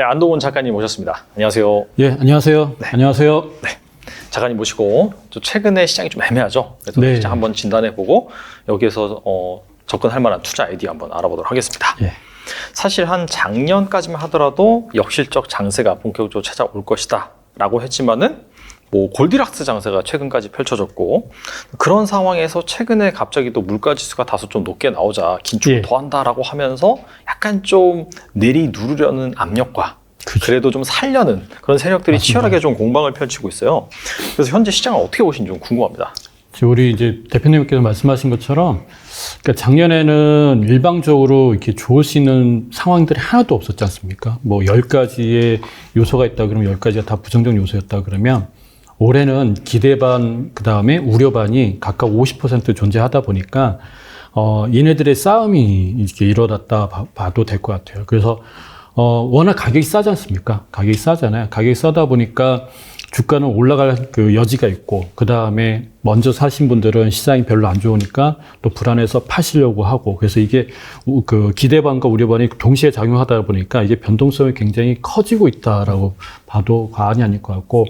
네, 안동훈 작가님 모셨습니다. 안녕하세요. 예, 안녕하세요. 네. 안녕하세요. 네, 작가님 모시고 또 최근에 시장이 좀 애매하죠. 그래서 네. 시장 한번 진단해보고 여기에서 접근할 만한 투자 아이디어 한번 알아보도록 하겠습니다. 예. 사실 한 작년까지만 하더라도 역실적 장세가 본격적으로 찾아올 것이다 라고 했지만은 뭐 골디락스 장세가 최근까지 펼쳐졌고 그런 상황에서 최근에 갑자기 또 물가지수가 다소 좀 높게 나오자 긴축을 예. 더 한다라고 하면서 약간 좀 내리누르려는 압력과 그렇죠. 그래도 좀 살려는 그런 세력들이 맞습니다. 치열하게 좀 공방을 펼치고 있어요. 그래서 현재 시장을 어떻게 보시는지 좀 궁금합니다. 우리 이제 대표님께서 말씀하신 것처럼, 그러니까 작년에는 일방적으로 이렇게 좋을 수 있는 상황들이 하나도 없었지 않습니까? 뭐 10가지의 요소가 있다 그러면 10가지가 다 부정적 요소였다 그러면 올해는 기대 반, 그 다음에 우려 반이 각각 50% 존재하다 보니까, 얘네들의 싸움이 이렇게 일어났다 봐도 될 것 같아요. 그래서, 워낙 가격이 싸지 않습니까? 가격이 싸잖아요. 가격이 싸다 보니까 주가는 올라갈 그 여지가 있고, 그 다음에 먼저 사신 분들은 시장이 별로 안 좋으니까 또 불안해서 파시려고 하고, 그래서 이게 그 기대반과 우려반이 동시에 작용하다 보니까 이게 변동성이 굉장히 커지고 있다라고 봐도 과언이 아닐 것 같고,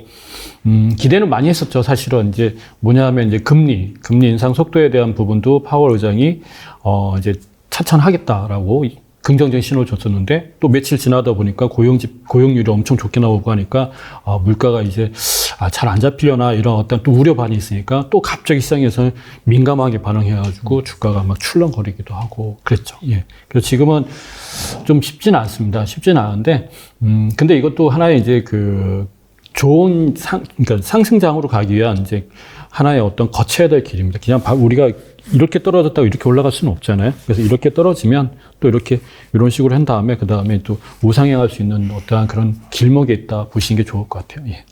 기대는 많이 했었죠. 사실은 이제 뭐냐 하면 이제 금리 인상 속도에 대한 부분도 파월 의장이 이제 차천하겠다라고 긍정적인 신호를 줬었는데 또 며칠 지나다 보니까 고용률이 엄청 좋게 나오고 하니까 물가가 이제 잘 안 잡히려나 이런 어떤 또 우려반이 있으니까 또 갑자기 시장에서 민감하게 반응해가지고 주가가 막 출렁거리기도 하고 그랬죠. 예. 그래서 지금은 좀 쉽지는 않습니다. 쉽지는 않은데 근데 이것도 하나의 이제 그 좋은 그러니까 상승장으로 가기 위한 이제 하나의 어떤 거쳐야 될 길입니다. 그냥 우리가 이렇게 떨어졌다고 이렇게 올라갈 수는 없잖아요. 그래서 이렇게 떨어지면 또 이렇게 이런 식으로 한 다음에 그 다음에 또 우상향할 수 있는 어떠한 그런 길목에 있다 보시는 게 좋을 것 같아요. 예.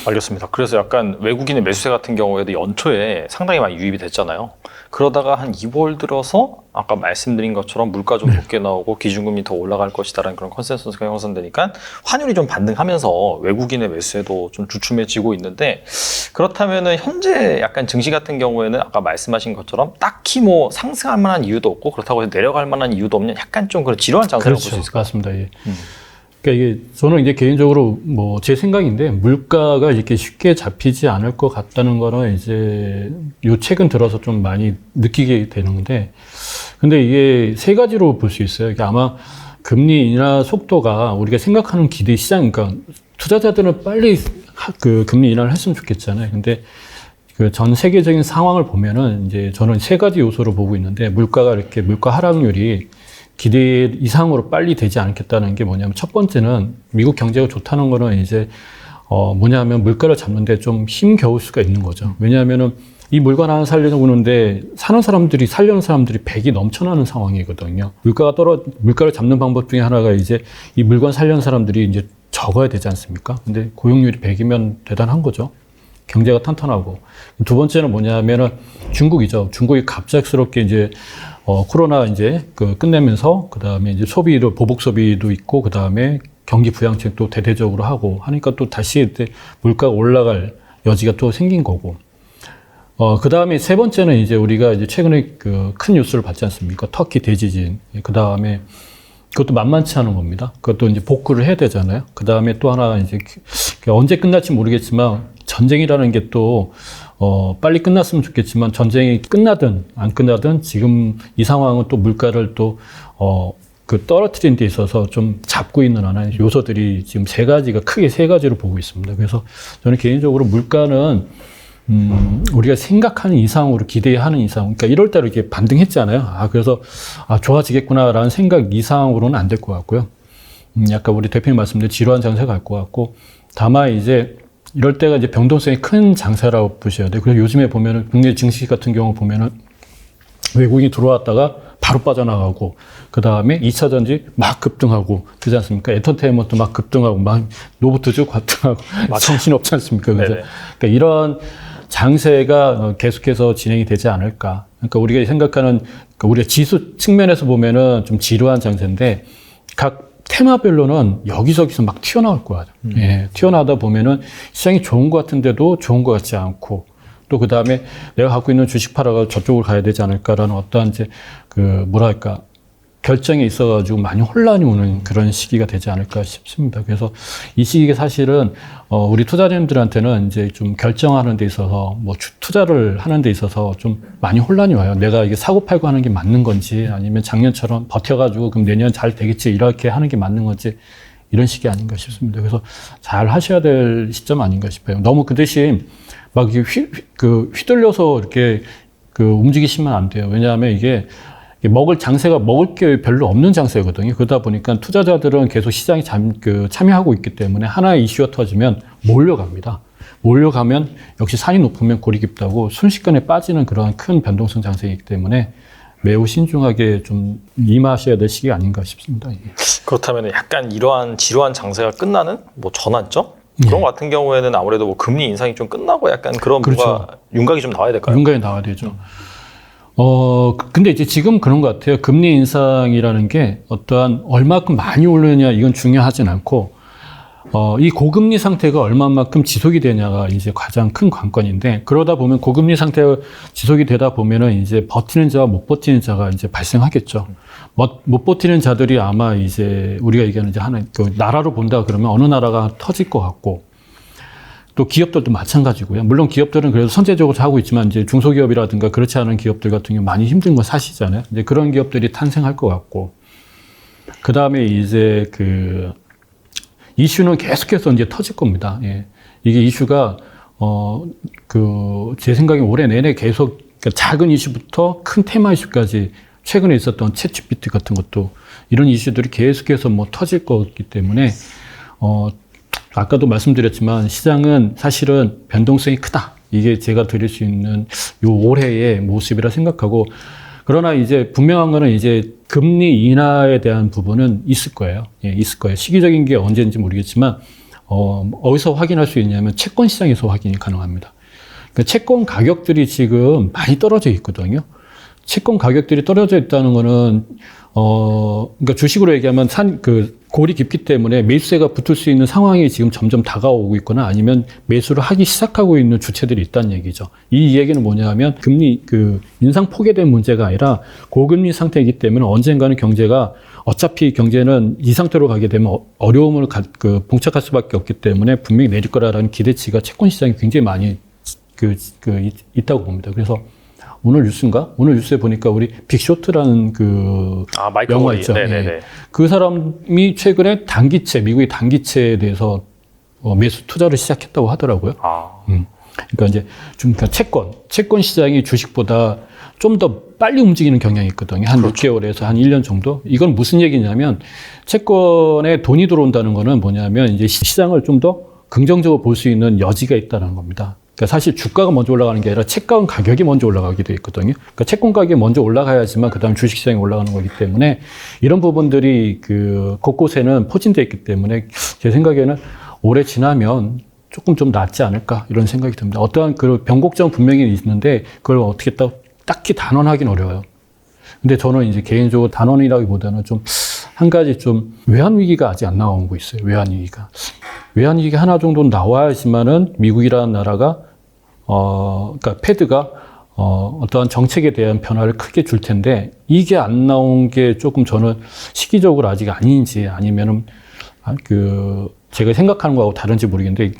알겠습니다. 그래서 약간 외국인의 매수세 같은 경우에도 연초에 상당히 많이 유입이 됐잖아요. 그러다가 한 2월 들어서 아까 말씀드린 것처럼 물가 좀 높게 나오고 기준금리 더 올라갈 것이다라는 그런 컨센서스가 형성되니까 환율이 좀 반등하면서 외국인의 매수세도 좀 주춤해지고 있는데 그렇다면은 현재 약간 증시 같은 경우에는 아까 말씀하신 것처럼 딱히 뭐 상승할 만한 이유도 없고 그렇다고 해서 내려갈 만한 이유도 없는 약간 좀 그런 지루한 장세라고 볼 수 있을 것 같습니다. 맞습니다. 예. 그러니까 이게 저는 이제 개인적으로 뭐 제 생각인데 물가가 이렇게 쉽게 잡히지 않을 것 같다는 거는 이제 요 최근 들어서 좀 많이 느끼게 되는데 근데 이게 세 가지로 볼 수 있어요. 그러니까 아마 금리 인하 속도가 우리가 생각하는 기대 시장, 그러니까 투자자들은 빨리 그 금리 인하를 했으면 좋겠잖아요. 근데 그 전 세계적인 상황을 보면은 이제 저는 세 가지 요소로 보고 있는데 물가 하락률이 기대 이상으로 빨리 되지 않겠다는 게 뭐냐면 첫 번째는 미국 경제가 좋다는 거는 이제 뭐냐면 물가를 잡는데 좀 힘겨울 수가 있는 거죠. 왜냐하면은 이 물건 하나 살려고 하는데 살려는 사람들이 100이 넘쳐나는 상황이거든요. 물가를 잡는 방법 중에 하나가 이제 이 물건 살려는 사람들이 이제 적어야 되지 않습니까? 근데 고용률이 100이면 대단한 거죠. 경제가 탄탄하고. 두 번째는 뭐냐면은 중국이죠. 중국이 갑작스럽게 이제 코로나 이제 끝내면서 그 다음에 이제 보복 소비도 있고 그 다음에 경기 부양책도 대대적으로 하고 하니까 또 다시 물가가 올라갈 여지가 또 생긴 거고. 그 다음에 세 번째는 이제 우리가 이제 최근에 그 큰 뉴스를 봤지 않습니까? 터키 대지진. 그 다음에 그것도 만만치 않은 겁니다. 그것도 이제 복구를 해야 되잖아요. 그 다음에 또 하나 이제 언제 끝날지 모르겠지만 전쟁이라는 게 또 빨리 끝났으면 좋겠지만 전쟁이 끝나든 안 끝나든 지금 이 상황은 또 물가를 또 떨어뜨리는 데 있어서 좀 잡고 있는 하나의 요소들이 지금 크게 세 가지로 보고 있습니다. 그래서 저는 개인적으로 물가는 우리가 생각하는 이상으로 기대하는 이상, 그러니까 1월 달에 이렇게 반등했잖아요. 그래서 좋아지겠구나라는 생각 이상으로는 안 될 것 같고요. 약간 우리 대표님 말씀대로 지루한 장세가 갈 것 같고, 다만 이제 이럴 때가 이제 변동성이 큰 장세라고 보셔야 돼요. 그래서 요즘에 보면은 국내 증시 같은 경우 보면은 외국인이 들어왔다가 바로 빠져나가고, 그 다음에 2차 전지 막 급등하고, 그렇지 않습니까? 엔터테인먼트 막 급등하고, 막 노브트주 급등하고, 정신없지 않습니까? 그래서 그러니까 이런 장세가 계속해서 진행이 되지 않을까. 그러니까 우리가 생각하는, 우리가 지수 측면에서 보면은 좀 지루한 장세인데, 각 테마별로는 여기저기서 막 튀어나올 거야. 예, 튀어나오다 보면은 시장이 좋은 것 같은데도 좋은 것 같지 않고, 또 그 다음에 내가 갖고 있는 주식 팔아가 저쪽으로 가야 되지 않을까라는 어떠한 이제 결정에 있어가지고 많이 혼란이 오는 그런 시기가 되지 않을까 싶습니다. 그래서 이 시기가 사실은 우리 투자자님들한테는 이제 좀 결정하는 데 있어서 뭐 투자를 하는 데 있어서 좀 많이 혼란이 와요. 내가 이게 사고 팔고 하는 게 맞는 건지 아니면 작년처럼 버텨가지고 그럼 내년 잘 되겠지 이렇게 하는 게 맞는 건지 이런 식이 아닌가 싶습니다. 그래서 잘 하셔야 될 시점 아닌가 싶어요. 너무 그 대신 막 이렇게 휘둘려서 이렇게 움직이시면 안 돼요. 왜냐하면 이게 장세가 먹을 게 별로 없는 장세거든요. 그러다 보니까 투자자들은 계속 시장에 참여하고 있기 때문에 하나의 이슈가 터지면 몰려갑니다. 몰려가면 역시 산이 높으면 골이 깊다고 순식간에 빠지는 그런 큰 변동성 장세이기 때문에 매우 신중하게 좀 임하셔야 될 시기 아닌가 싶습니다. 그렇다면 약간 이러한 지루한 장세가 끝나는 뭐 전환점? 그런 것 같은 경우에는 아무래도 뭐 금리 인상이 좀 끝나고 약간 그런 그렇죠. 뭔가 윤곽이 좀 나와야 될까요? 윤곽이 나와야 되죠. 근데 이제 지금 그런 것 같아요. 금리 인상이라는 게 어떠한 얼마큼 많이 오르느냐 이건 중요하진 않고, 이 고금리 상태가 얼마만큼 지속이 되냐가 이제 가장 큰 관건인데, 그러다 보면 고금리 상태가 지속이 되다 보면은 이제 버티는 자와 못 버티는 자가 이제 발생하겠죠. 못 버티는 자들이 아마 이제 우리가 얘기하는 이제 나라로 본다 그러면 어느 나라가 터질 것 같고, 또 기업들도 마찬가지고요. 물론 기업들은 그래도 선제적으로 하고 있지만 이제 중소기업이라든가 그렇지 않은 기업들 같은 경우 많이 힘든 건 사실이잖아요. 이제 그런 기업들이 탄생할 것 같고, 그 다음에 이제 이슈는 계속해서 이제 터질 겁니다. 예. 이게 이슈가 제 생각에 올해 내내 계속 그러니까 작은 이슈부터 큰 테마 이슈까지 최근에 있었던 챗GPT 같은 것도 이런 이슈들이 계속해서 뭐 터질 거기 때문에 아까도 말씀드렸지만 시장은 사실은 변동성이 크다. 이게 제가 드릴 수 있는 요 올해의 모습이라 생각하고, 그러나 이제 분명한 거는 이제 금리 인하에 대한 부분은 있을 거예요. 예, 있을 거예요. 시기적인 게 언제인지 모르겠지만 어디서 확인할 수 있냐면 채권 시장에서 확인이 가능합니다. 그러니까 채권 가격들이 지금 많이 떨어져 있거든요. 채권 가격들이 떨어져 있다는 거는 그러니까 주식으로 얘기하면 골이 깊기 때문에 매수세가 붙을 수 있는 상황이 지금 점점 다가오고 있거나 아니면 매수를 하기 시작하고 있는 주체들이 있다는 얘기죠. 이 얘기는 뭐냐면 금리 인상 폭에 대한 문제가 아니라 고금리 상태이기 때문에 언젠가는 경제가 어차피 경제는 이 상태로 가게 되면 어려움을 봉착할 수밖에 없기 때문에 분명히 내릴 거라는 기대치가 채권 시장에 굉장히 많이 있다고 봅니다. 그래서 오늘 뉴스인가? 오늘 뉴스에 보니까 우리 빅쇼트라는 영화 있죠. 네네네. 그 사람이 최근에 미국의 단기채에 대해서 매수 투자를 시작했다고 하더라고요. 그러니까 이제 채권 시장이 주식보다 좀 더 빨리 움직이는 경향이 있거든요. 한 그렇죠. 6개월에서 한 1년 정도. 이건 무슨 얘기냐면 채권에 돈이 들어온다는 거는 뭐냐면 이제 시장을 좀 더 긍정적으로 볼 수 있는 여지가 있다는 겁니다. 그러니까 사실 주가가 먼저 올라가는 게 아니라 채권 가격이 먼저 올라가게 돼 있거든요. 그러니까 채권 가격이 먼저 올라가야지만 그다음 주식시장이 올라가는 거기 때문에 이런 부분들이 곳곳에는 포진되어 있기 때문에 제 생각에는 올해 지나면 조금 좀 낫지 않을까 이런 생각이 듭니다. 어떠한 변곡점은 분명히 있는데 그걸 어떻게 딱히 단언하기는 어려워요. 근데 저는 이제 개인적으로 단언이라기보다는 좀 한 가지 외환 위기가 아직 안 나오고 있어요. 외환 위기가 하나 정도는 나와야지만은 미국이라는 나라가 그러니까 패드가 어떠한 정책에 대한 변화를 크게 줄 텐데 이게 안 나온 게 조금 저는 시기적으로 아직 아닌지 아니면은 제가 생각하는 거하고 다른지 모르겠는데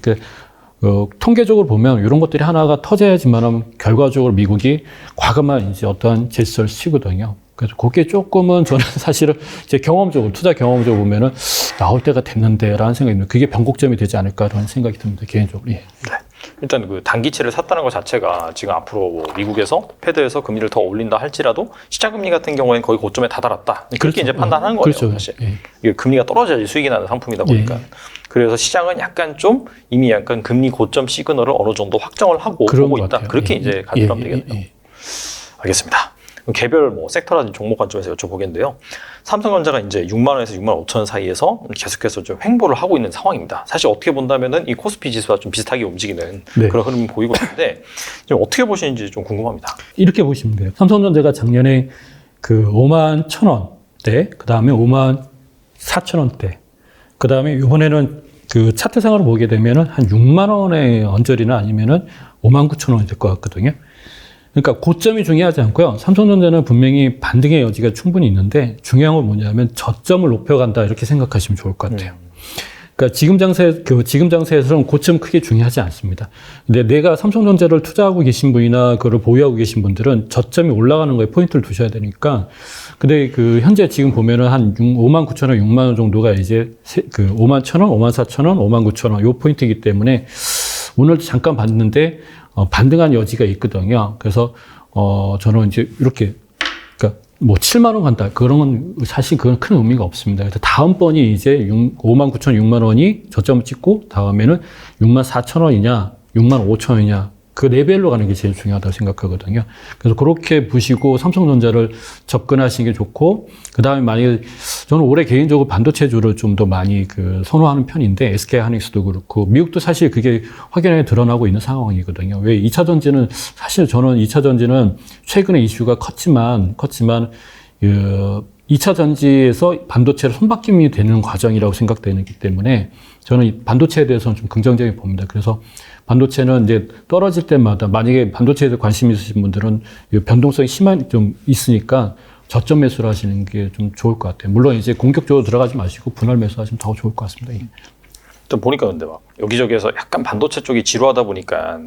통계적으로 보면 이런 것들이 하나가 터져야지만은 결과적으로 미국이 과감한 이제 어떠한 제스처를 치거든요. 그래서 그게 조금은 저는 사실은 제 투자 경험적으로 보면은 나올 때가 됐는데라는 생각이 듭니다. 그게 변곡점이 되지 않을까라는 생각이 듭니다. 개인적으로. 예. 네. 일단 단기채를 샀다는 것 자체가 지금 앞으로 미국에서 패드에서 금리를 더 올린다 할지라도 시장 금리 같은 경우에는 거의 고점에 다다랐다. 그렇게 그렇죠. 이제 판단하는 거예요. 그렇죠. 사실. 예. 이게 금리가 떨어져야지 수익이 나는 상품이다 보니까. 그래서 시장은 약간 이미 약간 금리 고점 시그널을 어느 정도 확정을 하고 보고 있다. 같아요. 그렇게 이제 가져가면 되겠네요. 알겠습니다. 개별 종목 관점에서 여쭤보겠는데요. 삼성전자가 이제 6만 원에서 6만 5천 원 사이에서 계속해서 좀 횡보를 하고 있는 상황입니다. 사실 어떻게 본다면은 이 코스피 지수와 좀 비슷하게 움직이는 그런 흐름이 보이고 있는데 좀 어떻게 보시는지 좀 궁금합니다. 이렇게 보시면 돼요. 삼성전자가 작년에 5만 1,000원대, 그 다음에 5만 4,000원대, 그 다음에 이번에는 차트상으로 보게 되면은 한 6만 원의 언저리나 아니면은 5만 9천 원이 될 것 같거든요. 그러니까 고점이 중요하지 않고요. 삼성전자는 분명히 반등의 여지가 충분히 있는데 중요한 건 뭐냐면 저점을 높여간다 이렇게 생각하시면 좋을 것 같아요. 그러니까 지금 장세에서는 고점 크게 중요하지 않습니다. 근데 내가 삼성전자를 투자하고 계신 분이나 그걸 보유하고 계신 분들은 저점이 올라가는 거에 포인트를 두셔야 되니까. 근데 현재 지금 보면은 한 5만 9천 원, 6만 원 정도가 이제 5만 1천 원, 5만 4천 원, 5만 9천 원 요 포인트이기 때문에 오늘 잠깐 봤는데 반등한 여지가 있거든요. 그래서 저는 이제 이렇게 그러니까 뭐 7만 원 간다. 그런 건 사실 그건 큰 의미가 없습니다. 그래서 다음번이 이제 5만 9천 6만 원이 저점을 찍고 다음에는 6만 4천 원이냐, 6만 5천 원이냐. 그 레벨로 가는 게 제일 중요하다고 생각하거든요. 그래서 그렇게 보시고 삼성전자를 접근하시는 게 좋고, 그 다음에 만약에 저는 올해 개인적으로 반도체주를 좀 더 많이 선호하는 편인데, SK하이닉스도 그렇고, 미국도 사실 그게 확연하게 드러나고 있는 상황이거든요. 왜 2차 전지는, 사실 저는 2차 전지는 최근에 이슈가 컸지만, 2차 전지에서 반도체로 손바뀜이 되는 과정이라고 생각되기 때문에 저는 반도체에 대해서는 좀 긍정적인 봅니다. 그래서 반도체는 이제 떨어질 때마다 만약에 반도체에 관심 있으신 분들은 변동성이 좀 있으니까 저점 매수를 하시는 게 좀 좋을 것 같아요. 물론 이제 공격적으로 들어가지 마시고 분할 매수하시면 더 좋을 것 같습니다. 좀 보니까 근데 막 여기저기에서 약간 반도체 쪽이 지루하다 보니까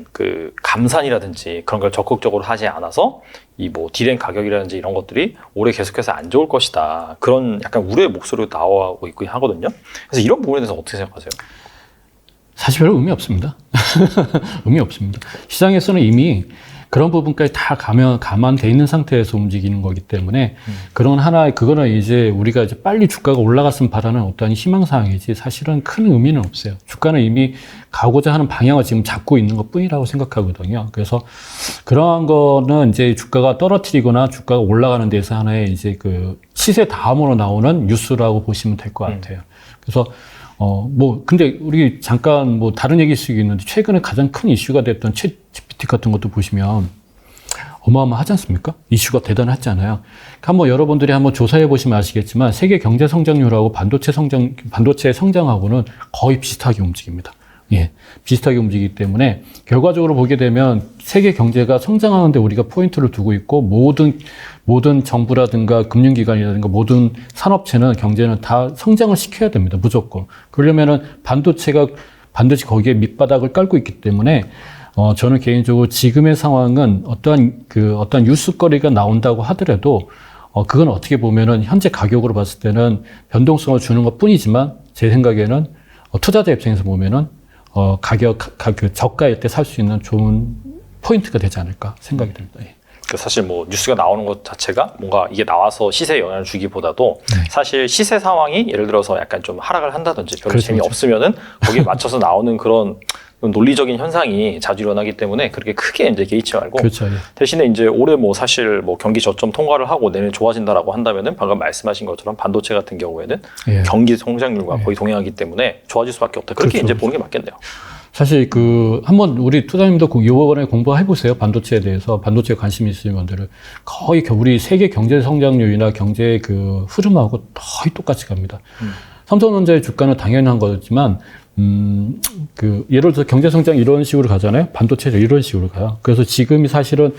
감산이라든지 그런 걸 적극적으로 하지 않아서 이 뭐 디램 가격이라든지 이런 것들이 올해 계속해서 안 좋을 것이다. 그런 약간 우려의 목소리가 나오고 있긴 하거든요. 그래서 이런 부분에 대해서 어떻게 생각하세요? 사실 별 의미 없습니다. 의미 없습니다. 시장에서는 이미 그런 부분까지 다 감안돼 있는 상태에서 움직이는 거기 때문에 그거는 이제 우리가 이제 빨리 주가가 올라갔으면 바라는 어떠한 희망사항이지 사실은 큰 의미는 없어요. 주가는 이미 가고자 하는 방향을 지금 잡고 있는 것 뿐이라고 생각하거든요. 그래서 그러한 거는 이제 주가가 떨어뜨리거나 주가가 올라가는 데서 하나의 이제 시세 다음으로 나오는 뉴스라고 보시면 될 것 같아요. 그래서 근데 우리 잠깐 다른 얘기일 수 있는데 최근에 가장 큰 이슈가 됐던 챗GPT 같은 것도 보시면 어마어마하지 않습니까? 이슈가 대단하잖아요. 한번 여러분들이 한번 조사해 보시면 아시겠지만 세계 경제 성장률하고 반도체 성장하고는 거의 비슷하게 움직입니다. 예, 비슷하게 움직이기 때문에 결과적으로 보게 되면 세계 경제가 성장하는데 우리가 포인트를 두고 있고 모든 정부라든가 금융기관이라든가 모든 산업체는 경제는 다 성장을 시켜야 됩니다. 무조건. 그러려면은 반도체가 반드시 거기에 밑바닥을 깔고 있기 때문에 저는 개인적으로 지금의 상황은 어떠한 뉴스거리가 나온다고 하더라도 그건 어떻게 보면은 현재 가격으로 봤을 때는 변동성을 주는 것 뿐이지만 제 생각에는 투자자 입장에서 보면은 저가일 때 살 수 있는 좋은 포인트가 되지 않을까 생각이 듭니다. 예. 사실 뭐 뉴스가 나오는 것 자체가 뭔가 이게 나와서 시세에 영향을 주기보다도 사실 시세 상황이 예를 들어서 약간 좀 하락을 한다든지 별로 그렇죠, 재미없으면은 거기에 맞춰서 나오는 그런 논리적인 현상이 자주 일어나기 때문에 그렇게 크게 이제 개의치 말고 그렇죠, 예. 대신에 이제 올해 사실 경기 저점 통과를 하고 내년 좋아진다라고 한다면은 방금 말씀하신 것처럼 반도체 같은 경우에는 예. 경기 성장률과 거의 동행하기 때문에 좋아질 수밖에 없다. 그렇게 그렇죠. 이제 보는 게 맞겠네요. 사실 한번 우리 투자님도 이번에 공부해 보세요. 반도체에 대해서. 반도체에 관심 있으신 분들은 거의 우리 세계 경제 성장률이나 경제의 흐름하고 거의 똑같이 갑니다. 삼성전자의 주가는 당연한 거지만 예를 들어서 경제 성장 이런 식으로 가잖아요. 반도체도 이런 식으로 가요. 그래서 지금이 사실은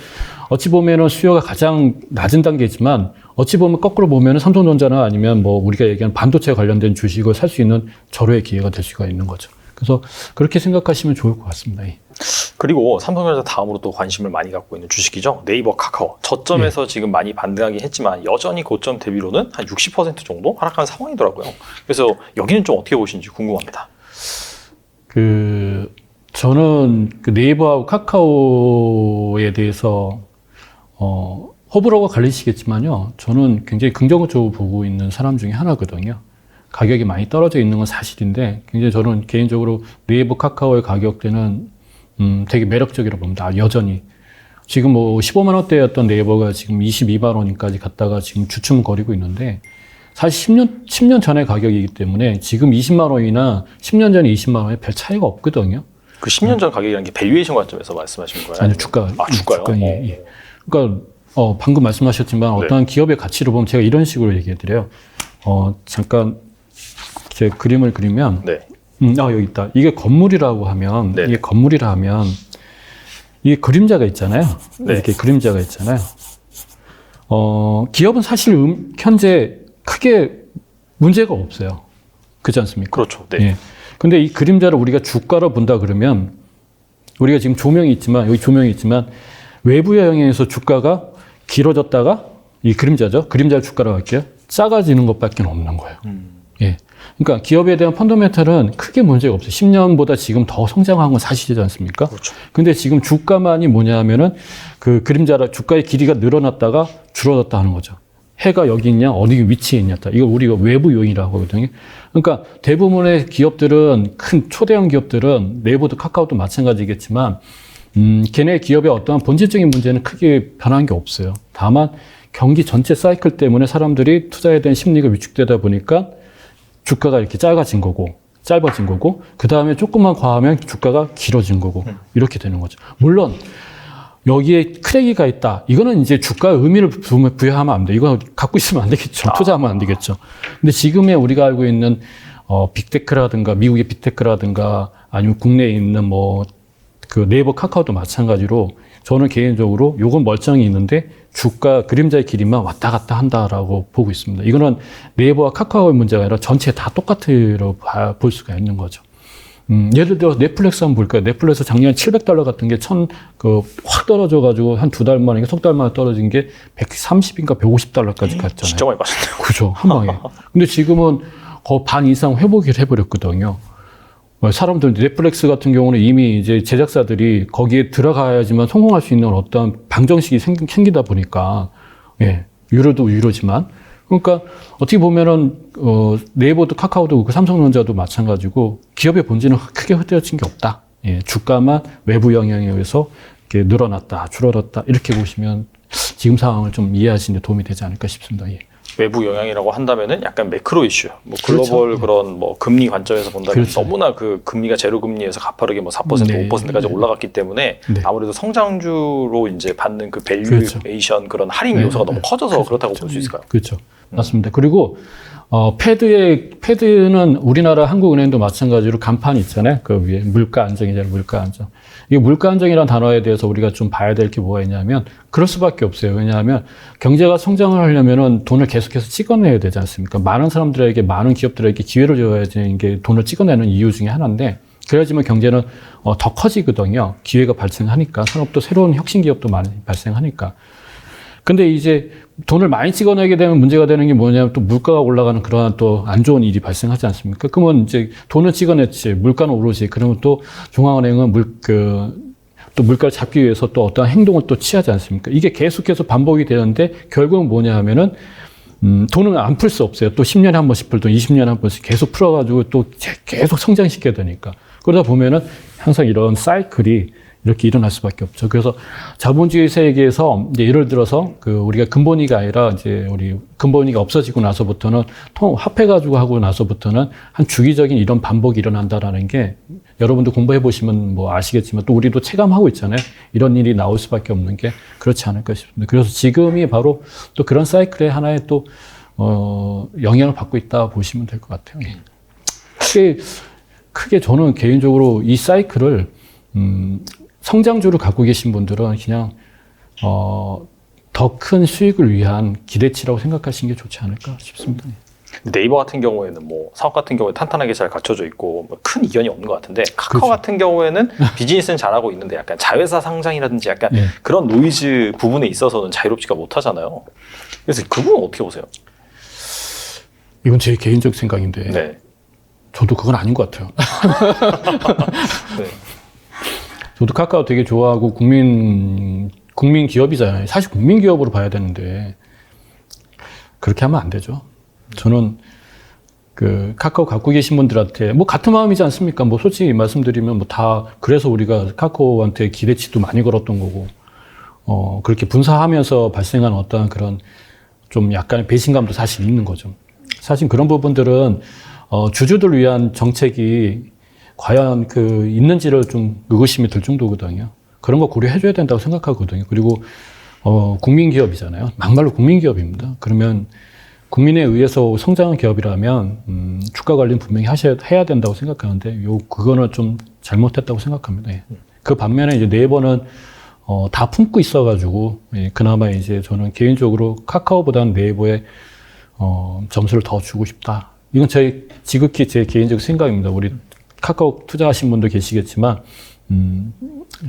어찌 보면은 수요가 가장 낮은 단계지만 어찌 보면 거꾸로 보면은 삼성전자나 아니면 우리가 얘기하는 반도체 관련된 주식을 살 수 있는 절호의 기회가 될 수가 있는 거죠. 그래서 그렇게 생각하시면 좋을 것 같습니다. 그리고 삼성전자 다음으로 또 관심을 많이 갖고 있는 주식이죠. 네이버, 카카오. 저점에서 지금 많이 반등하긴 했지만 여전히 고점 대비로는 한 60% 정도 하락한 상황이더라고요. 그래서 여기는 좀 어떻게 보시는지 궁금합니다. 저는 네이버하고 카카오에 대해서 호불호가 갈리시겠지만요. 저는 굉장히 긍정적으로 보고 있는 사람 중에 하나거든요. 가격이 많이 떨어져 있는 건 사실인데 굉장히 저는 개인적으로 네이버 카카오의 가격대는 되게 매력적이라고 봅니다. 여전히 지금 15만 원대였던 네이버가 지금 22만 원까지 갔다가 지금 주춤거리고 있는데 사실 10년 전의 가격이기 때문에 지금 20만 원이나 10년 전에 20만 원에 별 차이가 없거든요. 그 10년 전 가격이라는 게 밸류에이션 관점에서 말씀하시는 거예요? 아니요, 주가. 주가요? 예. 그러니까 방금 말씀하셨지만 어떠한 기업의 가치를 보면 제가 이런 식으로 얘기해 드려요. 잠깐 제 그림을 그리면 네. 여기 있다. 이게 건물이라고 하면 네. 이게 건물이라 하면 이게 그림자가 있잖아요. 네. 이렇게 그림자가 있잖아요. 기업은 사실 현재 크게 문제가 없어요. 그렇지 않습니까? 그렇죠. 네. 예. 근데 이 그림자를 우리가 주가로 본다 그러면 우리가 지금 조명이 있지만 여기 조명이 있지만 외부 영향에서 주가가 길어졌다가 이 그림자죠. 그림자를 주가라고 할게요. 작아지는 것밖에 없는 거예요. 예. 그러니까 기업에 대한 펀더멘탈은 크게 문제가 없어요. 10년보다 지금 더 성장한 건 사실이지 않습니까? 그렇죠. 근데 지금 주가만이 뭐냐면은 그 그림자라 주가의 길이가 늘어났다가 줄어들었다 하는 거죠. 해가 여기 있냐, 어디 위치에 있냐. 이거 우리가 외부 요인이라고 하거든요. 그러니까 대부분의 기업들은, 큰 초대형 기업들은 네이버도 카카오도 마찬가지겠지만, 걔네 기업의 어떠한 본질적인 문제는 크게 변한 게 없어요. 다만 경기 전체 사이클 때문에 사람들이 투자에 대한 심리가 위축되다 보니까 주가가 이렇게 짧아진 거고, 그 다음에 조금만 과하면 주가가 길어진 거고, 이렇게 되는 거죠. 물론, 여기에 크랙이가 있다. 이거는 이제 주가의 의미를 부여하면 안 돼. 이거 갖고 있으면 안 되겠죠. 투자하면 안 되겠죠. 근데 지금의 우리가 알고 있는, 빅테크라든가, 미국의 빅테크라든가, 아니면 국내에 있는 그 네이버 카카오도 마찬가지로 저는 개인적으로 요건 멀쩡히 있는데 주가 그림자의 길이만 왔다 갔다 한다라고 보고 있습니다. 이거는 네이버와 카카오의 문제가 아니라 전체 다 똑같으로 볼 수가 있는 거죠. 예를 들어 넷플릭스 한번 볼까요? 넷플릭스 작년에 $700 같은 게 확 떨어져가지고 한 2달 만에, 석 달 만에 떨어진 게 130인가 150달러까지 갔잖아요. 진짜 많이 빠졌네요. 그죠. 한 방에. 근데 지금은 거의 반 이상 회복을 해버렸거든요. 사람들, 넷플릭스 같은 경우는 이미 이제 제작사들이 거기에 들어가야지만 성공할 수 있는 어떤 방정식이 생기다 보니까, 예, 유료도 유료지만, 그러니까 어떻게 보면은 네이버도 카카오도 그렇고 삼성전자도 마찬가지고 기업의 본질은 크게 흐트러진 게 없다. 예, 주가만 외부 영향에 의해서 이렇게 늘어났다, 줄어들었다 이렇게 보시면 지금 상황을 좀 이해하시는 데 도움이 되지 않을까 싶습니다. 예. 외부 영향이라고 한다면은 약간 매크로 이슈, 글로벌 그렇죠. 그런 금리 관점에서 본다면 그렇죠. 너무나 그 금리가 제로 금리에서 가파르게 4%, 네. 5%까지 올라갔기 때문에 네. 아무래도 성장주로 이제 받는 그 그렇죠. 밸류에이션 그런 할인 네. 요소가 너무 커져서 그렇죠. 그렇다고 볼 수 있을까요? 그렇죠. 맞습니다. 그리고 패드는 우리나라 한국은행도 마찬가지로 간판이 있잖아요. 그 위에 물가 안정이잖아요. 물가 안정. 이 물가 안정이라는 단어에 대해서 우리가 좀 봐야 될 게 뭐가 있냐면 그럴 수밖에 없어요. 왜냐하면 경제가 성장을 하려면은 돈을 계속해서 찍어내야 되지 않습니까? 많은 사람들에게, 많은 기업들에게 기회를 줘야 되는 게 돈을 찍어내는 이유 중에 하나인데 그래야지만 경제는 더 커지거든요. 기회가 발생하니까. 산업도 새로운 혁신 기업도 많이 발생하니까. 근데 이제 돈을 많이 찍어내게 되면 문제가 되는 게 뭐냐면 또 물가가 올라가는 그러한 또 안 좋은 일이 발생하지 않습니까? 그러면 이제 돈을 찍어냈지, 물가는 오르지. 그러면 또 중앙은행은 또 물가를 잡기 위해서 또 어떠한 행동을 또 취하지 않습니까? 이게 계속해서 반복이 되는데 결국은 뭐냐 하면은 돈은 안 풀 수 없어요. 또 10년에 한 번씩 풀던 20년에 한 번씩 계속 풀어가지고 또 계속 성장시켜야 되니까. 그러다 보면은 항상 이런 사이클이 이렇게 일어날 수밖에 없죠. 그래서 자본주의 세계에서 이제 예를 들어서 우리가 근본위가 아니라 이제 우리 근본위가 없어지고 나서부터는 화폐 가지고 하고 나서부터는 한 주기적인 이런 반복이 일어난다라는 게 여러분도 공부해 보시면 아시겠지만 또 우리도 체감하고 있잖아요. 이런 일이 나올 수밖에 없는 게 그렇지 않을까 싶습니다. 그래서 지금이 바로 또 그런 사이클의 하나의 또 영향을 받고 있다 보시면 될 것 같아요. 크게 저는 개인적으로 이 사이클을 성장주를 갖고 계신 분들은 그냥 더 큰 수익을 위한 기대치라고 생각하시는 게 좋지 않을까 싶습니다. 네이버 같은 경우에는 사업 같은 경우에 탄탄하게 잘 갖춰져 있고 큰 이견이 없는 것 같은데 카카오 그렇죠. 같은 경우에는 비즈니스는 잘하고 있는데 약간 자회사 상장이라든지 약간 네. 그런 노이즈 부분에 있어서는 자유롭지가 못하잖아요. 그래서 그 부분 어떻게 보세요? 이건 제 개인적 생각인데 네. 저도 그건 아닌 것 같아요. 네. 저도 카카오 되게 좋아하고 국민 기업이잖아요. 사실 국민 기업으로 봐야 되는데 그렇게 하면 안 되죠. 저는 카카오 갖고 계신 분들한테 같은 마음이지 않습니까? 솔직히 말씀드리면 다 그래서 우리가 카카오한테 기대치도 많이 걸었던 거고 그렇게 분사하면서 발생한 어떤 그런 좀 약간의 배신감도 사실 있는 거죠. 사실 그런 부분들은 주주들 위한 정책이 과연 있는지를 좀 의구심이 들 정도거든요. 그런 거 고려해줘야 된다고 생각하거든요. 그리고 국민기업이잖아요. 막말로 국민기업입니다. 그러면 국민에 의해서 성장한 기업이라면 주가 관리는 분명히 해야 된다고 생각하는데 그거는 좀 잘못했다고 생각합니다. 그 반면에 이제 네이버는 다 품고 있어가지고, 예, 그나마 이제 저는 개인적으로 카카오보다는 네이버에, 점수를 더 주고 싶다. 이건 지극히 제 개인적 생각입니다. 우리 카카오 투자하신 분도 계시겠지만,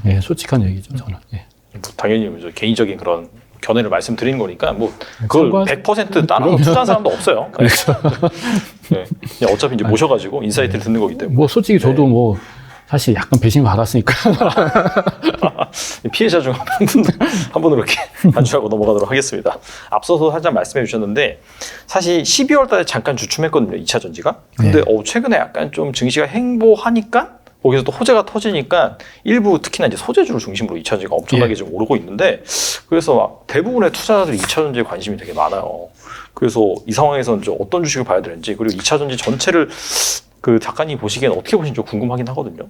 예, 솔직한 얘기죠, 저는. 예. 당연히 개인적인 그런 견해를 말씀드리는 거니까 뭐 그걸 100% 따라서 투자한 사람도 없어요. 그렇죠. 네. 그냥 어차피 이제 모셔가지고 인사이트를 듣는 거기 때문에. 뭐 솔직히 저도 뭐 사실 약간 배신 받았으니까. 피해자 중 한 분으로 이렇게 간주하고 넘어가도록 하겠습니다. 앞서서 살짝 말씀해 주셨는데 사실 12월 달에 잠깐 주춤했거든요. 2차 전지가. 근데 최근에 약간 좀 증시가 행보하니까 거기서 또 호재가 터지니까 일부 특히나 이제 소재주를 중심으로 2차 전지가 엄청나게 좀 오르고 있는데 그래서 막 대부분의 투자자들이 2차 전지에 관심이 되게 많아요. 그래서 이 상황에서는 좀 어떤 주식을 봐야 되는지 그리고 2차 전지 전체를 그 작가님 보시기에는 어떻게 보시는지 좀 궁금하긴 하거든요.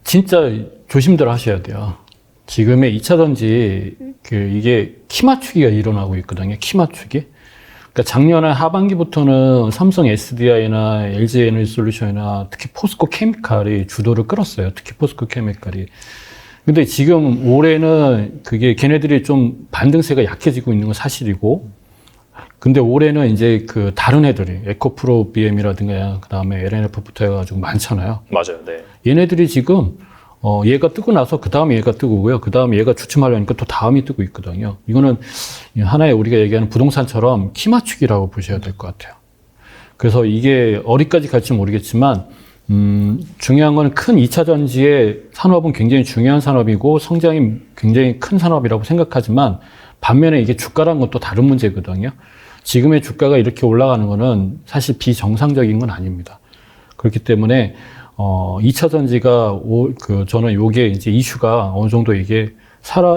진짜 조심들 하셔야 돼요. 지금의 2차 전지 이게 키 맞추기가 일어나고 있거든요. 키 맞추기. 그러니까 작년에 하반기부터는 삼성 SDI나 LG 에너지 솔루션이나 특히 포스코 케미칼이 주도를 끌었어요. 특히 포스코 케미칼이. 근데 지금 올해는 그게 걔네들이 좀 반등세가 약해지고 있는 건 사실이고, 근데 올해는 이제 다른 애들이 에코프로 BM이라든가 그다음에 LNF부터 해가지고 많잖아요. 맞아요. 네. 얘네들이 지금 얘가 뜨고 나서 그 다음에 얘가 뜨고요. 그 다음에 얘가 주춤하려니까 또 다음이 뜨고 있거든요. 이거는 하나의 우리가 얘기하는 부동산처럼 키 맞추기라고 보셔야 될 것 같아요. 그래서 이게 어디까지 갈지 모르겠지만 중요한 건 큰 2차 전지의 산업은 굉장히 중요한 산업이고 성장이 굉장히 큰 산업이라고 생각하지만 반면에 이게 주가라는 것도 다른 문제거든요. 지금의 주가가 이렇게 올라가는 거는 사실 비정상적인 건 아닙니다. 그렇기 때문에 2차 전지가 저는 요게 이제 이슈가 어느 정도 이게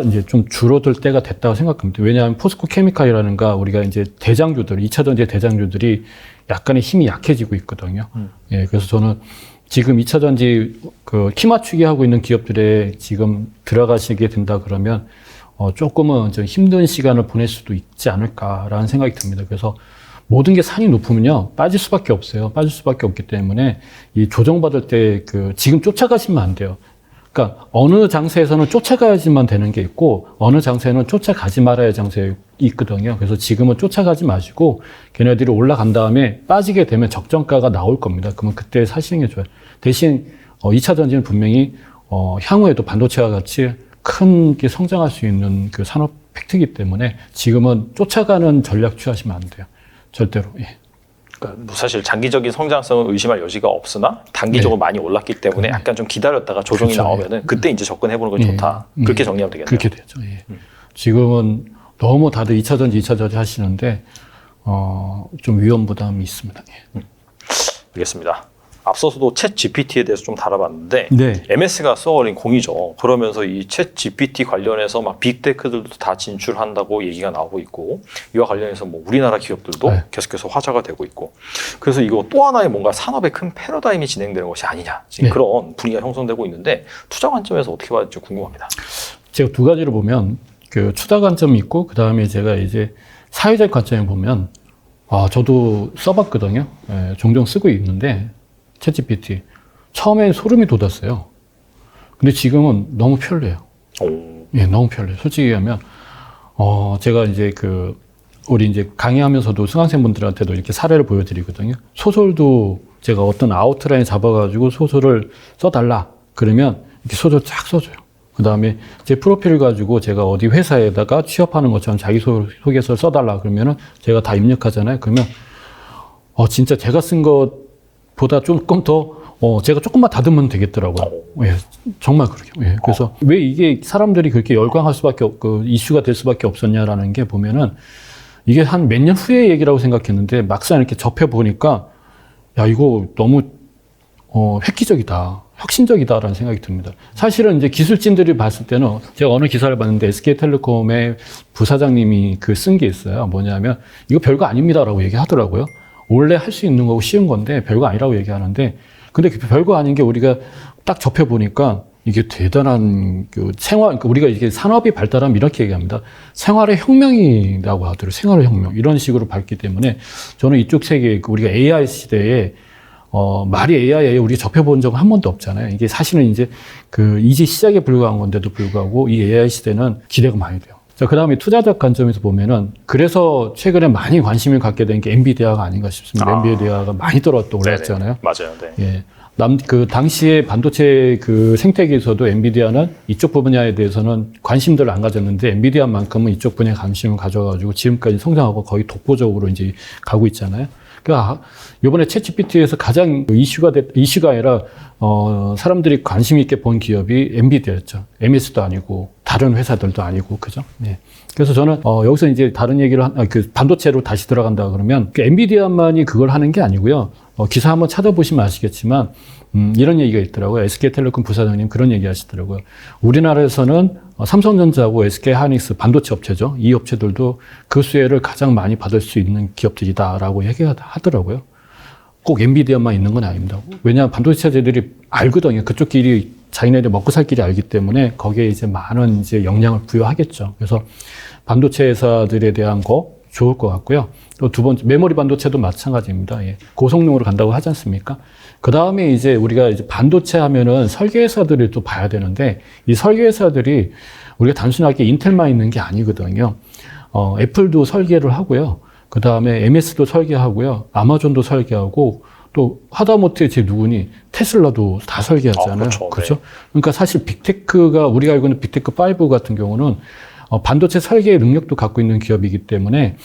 이제 좀 줄어들 때가 됐다고 생각합니다. 왜냐하면 포스코 케미칼이라는가 우리가 이제 대장주들, 2차 전지의 대장주들이 약간의 힘이 약해지고 있거든요. 예, 그래서 저는 지금 2차 전지 키 맞추기 하고 있는 기업들에 지금 들어가시게 된다 그러면 조금은 좀 힘든 시간을 보낼 수도 있지 않을까라는 생각이 듭니다. 그래서 모든 게 산이 높으면요, 빠질 수밖에 없어요. 빠질 수밖에 없기 때문에 이 조정받을 때 지금 쫓아가시면 안 돼요. 그러니까 어느 장세에서는 쫓아가야지만 되는 게 있고 어느 장세는 쫓아가지 말아야 장세 있거든요. 그래서 지금은 쫓아가지 마시고 걔네들이 올라간 다음에 빠지게 되면 적정가가 나올 겁니다. 그러면 그때 사시는 게 좋아요. 대신 2차 전지는 분명히 향후에도 반도체와 같이 큰 게 성장할 수 있는 그 산업 팩트이기 때문에 지금은 쫓아가는 전략 취하시면 안 돼요. 절대로. 예. 그러니까 뭐 사실 장기적인 성장성을 의심할 여지가 없으나 단기적으로 많이 올랐기 때문에 약간 좀 기다렸다가 조정이 그렇죠. 나오면은 그때 이제 접근해보는 건 좋다. 그렇게 정리하면 되겠네요. 그렇게 되죠. 예. 지금은 너무 다들 2차 전지, 2차 전지 하시는데 좀 위험 부담이 있습니다. 예. 알겠습니다. 앞서서도 챗 GPT에 대해서 좀 다뤄봤는데 네. MS가 쏘아올린 공이죠. 그러면서 이 챗 GPT 관련해서 막 빅테크들도 다 진출한다고 얘기가 나오고 있고 이와 관련해서 뭐 우리나라 기업들도 네. 계속해서 화제가 되고 있고 그래서 이거 또 하나의 뭔가 산업의 큰 패러다임이 진행되는 것이 아니냐 지금 네. 그런 분위기가 형성되고 있는데 투자 관점에서 어떻게 봐야 될지 궁금합니다. 제가 두 가지로 보면 투자 관점이 있고 그 다음에 제가 이제 사회적 관점에 보면 저도 써봤거든요. 예, 종종 쓰고 있는데 챗GPT 처음엔 소름이 돋았어요. 근데 지금은 너무 편리해요. 예, 너무 편리해요. 솔직히 얘기하면 제가 이제 우리 이제 강의하면서도 수강생분들한테도 이렇게 사례를 보여드리거든요. 소설도 제가 어떤 아웃라인 잡아가지고 소설을 써달라 그러면 이렇게 소설 쫙 써줘요. 그 다음에 제 프로필을 가지고 제가 어디 회사에다가 취업하는 것처럼 자기소개서를 써달라 그러면은 제가 다 입력하잖아요. 그러면 진짜 제가 쓴 것보다 조금 더 제가 조금만 다듬으면 되겠더라고요. 예, 정말 그렇게. 예, 그래서 왜 이게 사람들이 그렇게 열광할 수밖에 이슈가 될 수밖에 없었냐라는 게 보면은 이게 한 몇 년 후의 얘기라고 생각했는데 막상 이렇게 접해보니까 야, 이거 너무 획기적이다. 혁신적이다라는 생각이 듭니다. 사실은 이제 기술진들이 봤을 때는 제가 어느 기사를 봤는데 SK텔레콤의 부사장님이 쓴 게 있어요. 뭐냐면 이거 별거 아닙니다라고 얘기하더라고요. 원래 할 수 있는 거고 쉬운 건데 별거 아니라고 얘기하는데 근데 별거 아닌 게 우리가 딱 접해보니까 이게 대단한 그러니까 우리가 이게 산업이 발달하면 이렇게 얘기합니다. 생활의 혁명이라고 하더라고요. 생활의 혁명. 이런 식으로 밝기 때문에 저는 이쪽 세계 우리가 AI 시대에 말이 AI에 우리가 접해본 적은 한 번도 없잖아요. 이게 사실은 이제 이제 시작에 불과한 건데도 불구하고 이 AI 시대는 기대가 많이 돼요. 자, 그 다음에 투자적 관점에서 보면은 그래서 최근에 많이 관심을 갖게 된 게 엔비디아가 아닌가 싶습니다. 엔비디아가 많이 또 올랐잖아요. 맞아요. 네. 예. 당시에 반도체 생태계에서도 엔비디아는 이쪽 분야에 대해서는 관심들을 안 가졌는데 엔비디아만큼은 이쪽 분야에 관심을 가져가지고 지금까지 성장하고 거의 독보적으로 이제 가고 있잖아요. 그러니까 이번에 챗GPT에서 가장 이슈가 아니라 사람들이 관심 있게 본 기업이 엔비디아였죠. MS도 아니고 다른 회사들도 아니고 그죠? 네. 그래서 저는 여기서 이제 다른 얘기를 반도체로 다시 들어간다 그러면 엔비디아만이 그걸 하는 게 아니고요. 기사 한번 찾아보시면 아시겠지만 이런 얘기가 있더라고요. SK텔레콤 부사장님 그런 얘기 하시더라고요. 우리나라에서는 삼성전자하고 SK하이닉스 반도체 업체죠. 이 업체들도 그 수혜를 가장 많이 받을 수 있는 기업들이다라고 얘기하더라고요. 꼭 엔비디아만 있는 건 아닙니다. 왜냐하면 반도체들이 알거든요. 그쪽끼리 자기네들 먹고 살 길이 알기 때문에 거기에 이제 많은 이제 영향을 부여하겠죠. 그래서 반도체 회사들에 대한 거 좋을 것 같고요. 또 두 번째, 메모리 반도체도 마찬가지입니다. 예. 고성능으로 간다고 하지 않습니까? 그 다음에 이제 우리가 이제 반도체 하면은 설계회사들을 또 봐야 되는데, 이 설계회사들이 우리가 단순하게 인텔만 있는 게 아니거든요. 애플도 설계를 하고요. 그 다음에 MS도 설계하고요. 아마존도 설계하고, 또 하다못해 제 누구니 테슬라도 다 설계하잖아요. 그렇죠. 네. 그러니까 사실 빅테크가 우리가 알고 있는 빅테크 5 같은 경우는 반도체 설계의 능력도 갖고 있는 기업이기 때문에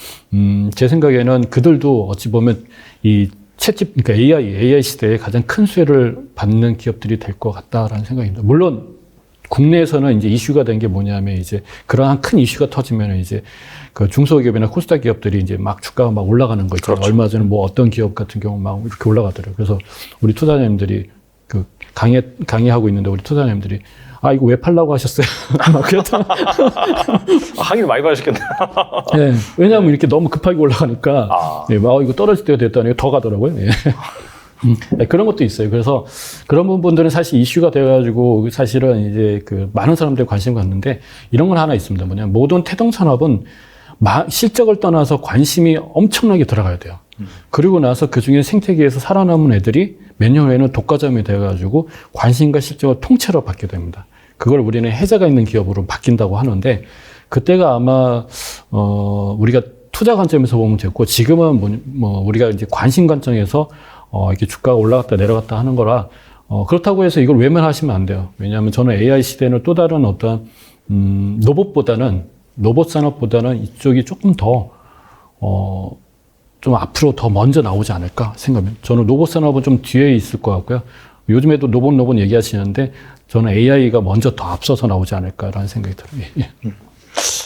제 생각에는 그들도 어찌 보면 이 그러니까 AI 시대에 가장 큰 수혜를 받는 기업들이 될 것 같다라는 생각입니다. 물론 국내에서는 이제 이슈가 된 게 뭐냐면 이제 그러한 큰 이슈가 터지면 이제 그 중소기업이나 코스닥 기업들이 이제 막 주가가 막 올라가는 거 있잖아요. 그렇죠. 얼마 전에 뭐 어떤 기업 같은 경우 막 이렇게 올라가더라고요. 그래서 우리 투자자님들이 강의하고 있는데 우리 투자자님들이 이거 왜 팔라고 하셨어요? 막 그랬잖아. 항의를 많이 받으셨겠네요. 네, 왜냐하면 이렇게 너무 급하게 올라가니까 네, 이거 떨어질 때가 됐다니 더 가더라고요. 네. 네, 그런 것도 있어요. 그래서 그런 부분들은 사실 이슈가 돼가지고 사실은 이제 많은 사람들이 관심 갖는데 이런 건 하나 있습니다. 뭐냐면 모든 태동 산업은 실적을 떠나서 관심이 엄청나게 들어가야 돼요. 그리고 나서 그 중에 생태계에서 살아남은 애들이 몇 년 후에는 독과점이 돼가지고 관심과 실적을 통째로 받게 됩니다. 그걸 우리는 혜자가 있는 기업으로 바뀐다고 하는데 그때가 아마 우리가 투자 관점에서 보면 됐고 지금은 우리가 이제 관심 관점에서 이렇게 주가가 올라갔다 내려갔다 하는 거라 그렇다고 해서 이걸 외면하시면 안 돼요. 왜냐하면 저는 AI 시대는 또 다른 어떤 로봇 산업보다는 이쪽이 조금 더 좀 앞으로 더 먼저 나오지 않을까 생각합니다. 저는 로봇 산업은 좀 뒤에 있을 것 같고요. 요즘에도 로봇 얘기하시는데 저는 AI가 먼저 더 앞서서 나오지 않을까라는 생각이 들어요. 예.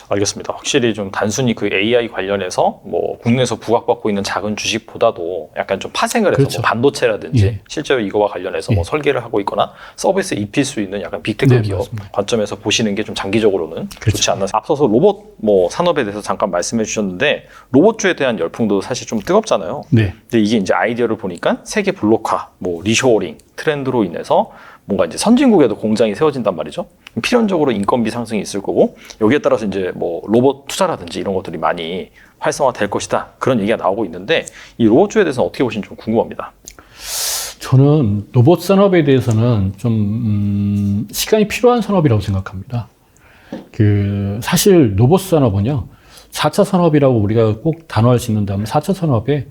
알겠습니다. 확실히 좀 단순히 그 AI 관련해서 뭐 국내에서 부각받고 있는 작은 주식보다도 약간 좀 파생을 해서 그렇죠. 뭐 반도체라든지 예. 실제로 이거와 관련해서 예. 뭐 설계를 하고 있거나 서비스 입힐 수 있는 약간 빅테크 네, 기업 맞습니다. 관점에서 보시는 게 좀 장기적으로는 그렇죠. 좋지 않나. 앞서서 로봇 산업에 대해서 잠깐 말씀해 주셨는데 로봇주에 대한 열풍도 사실 좀 뜨겁잖아요. 네. 근데 이게 이제 아이디어를 보니까 세계 블록화, 뭐 리쇼어링 트렌드로 인해서 뭔가 이제 선진국에도 공장이 세워진단 말이죠. 필연적으로 인건비 상승이 있을 거고 여기에 따라서 이제 뭐 로봇 투자라든지 이런 것들이 많이 활성화될 것이다. 그런 얘기가 나오고 있는데 이 로봇주에 대해서는 어떻게 보시는지 좀 궁금합니다. 저는 로봇 산업에 대해서는 좀 시간이 필요한 산업이라고 생각합니다. 사실 로봇 산업은요. 4차 산업이라고 우리가 꼭 단어를 짓는다면 4차 산업에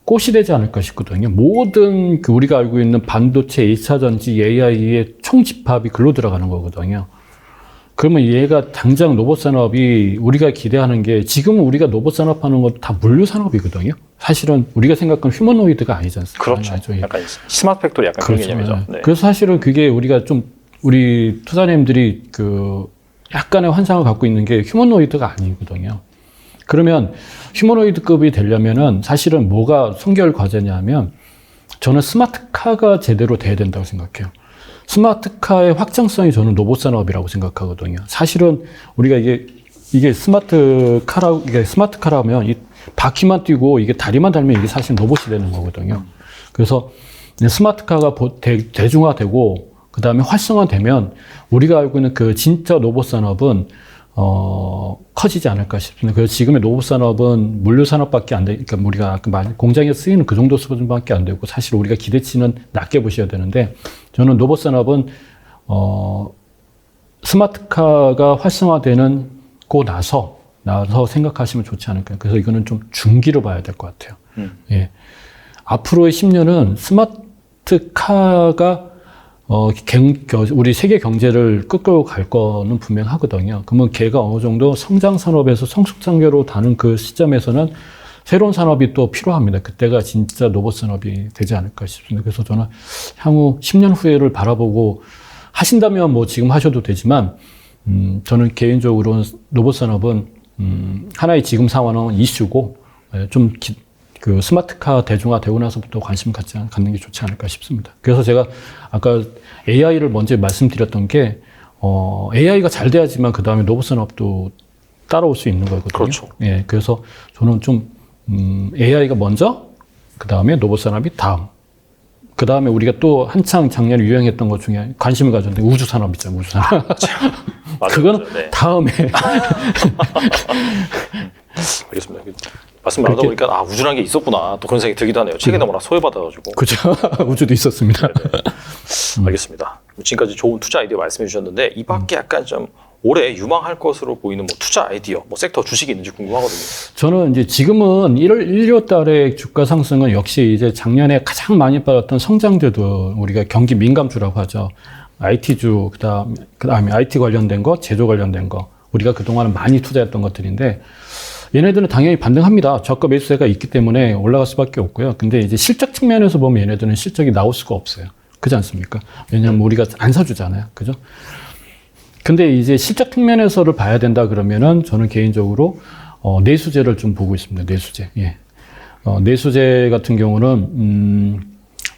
꽃이 되지 않을까 싶거든요. 모든 우리가 알고 있는 반도체, 2차 전지, AI의 총집합이 글로 들어가는 거거든요. 그러면 얘가 당장 로봇 산업이 우리가 기대하는 게 지금은 우리가 로봇 산업 하는 건 다 물류 산업이거든요. 사실은 우리가 생각하는 휴머노이드가 아니지 않습니까? 그렇죠. 약간 스마트 팩토리 약간 그렇죠. 그런 개념이죠. 네. 그래서 사실은 그게 우리가 우리 투자님들이 약간의 환상을 갖고 있는 게 휴머노이드가 아니거든요. 그러면 휴머노이드급이 되려면은 사실은 뭐가 선결 과제냐면 저는 스마트카가 제대로 돼야 된다고 생각해요. 스마트카의 확장성이 저는 로봇 산업이라고 생각하거든요. 사실은 우리가 이게 스마트카라면 이 바퀴만 뛰고 이게 다리만 달면 이게 사실 로봇이 되는 거거든요. 그래서 스마트카가 대중화되고 그 다음에 활성화되면 우리가 알고 있는 진짜 로봇 산업은 커지지 않을까 싶습니다. 그래서 지금의 노봇산업은 물류산업밖에 안 돼, 그러니까 우리가 공장에 쓰이는 그 정도 수준밖에 안 되고 사실 우리가 기대치는 낮게 보셔야 되는데 저는 로봇산업은 스마트카가 활성화되는 고 나서 생각하시면 좋지 않을까. 그래서 이거는 좀 중기로 봐야 될 것 같아요. 예. 앞으로의 10년은 스마트카가 우리 세계 경제를 끌고 갈 거는 분명하거든요. 그러면 걔가 어느 정도 성장 산업에서 성숙 단계로 다는 그 시점에서는 새로운 산업이 또 필요합니다. 그때가 진짜 로봇 산업이 되지 않을까 싶습니다. 그래서 저는 향후 10년 후에를 바라보고 하신다면 뭐 지금 하셔도 되지만, 저는 개인적으로는 로봇 산업은, 하나의 지금 상황은 이슈고, 좀 그 스마트카 대중화되고 나서부터 관심 갖는 게 좋지 않을까 싶습니다. 그래서 제가 아까 AI를 먼저 말씀드렸던 게, AI가 잘 돼야지만 그 다음에 로봇 산업도 따라올 수 있는 거거든요. 그렇죠. 예, 그래서 저는 좀, AI가 먼저, 그 다음에 로봇 산업이 다음. 그 다음에 우리가 또 한창 작년에 유행했던 것 중에 관심을 가졌는데 우주 산업 있잖아요, 우주 산업. 그거는 네. 다음에. 알겠습니다. 말씀 나누다 보니까 우주라는 게 있었구나 또 그런 생각이 들기도 하네요. 최근에 워낙 소외받아가지고. 그죠. 우주도 있었습니다. 알겠습니다. 지금까지 좋은 투자 아이디어 말씀해 주셨는데 이 밖에 약간 좀 올해 유망할 것으로 보이는 뭐 투자 아이디어, 뭐 섹터 주식이 있는지 궁금하거든요. 저는 이제 지금은 1월 달의 주가 상승은 역시 이제 작년에 가장 많이 빠졌던 성장주들, 우리가 경기 민감주라고 하죠. IT주, 그다음에 IT 관련된 거, 제조 관련된 거, 우리가 그동안은 많이 투자했던 것들인데, 얘네들은 당연히 반등합니다. 저가 매수세가 있기 때문에 올라갈 수밖에 없고요. 근데 이제 실적 측면에서 보면 얘네들은 실적이 나올 수가 없어요. 그렇지 않습니까? 왜냐하면 우리가 안 사주잖아요. 그죠? 근데 이제 실적 측면에서를 봐야 된다 그러면은 저는 개인적으로 내수제를 좀 보고 있습니다. 내수제. 예. 내수제 같은 경우는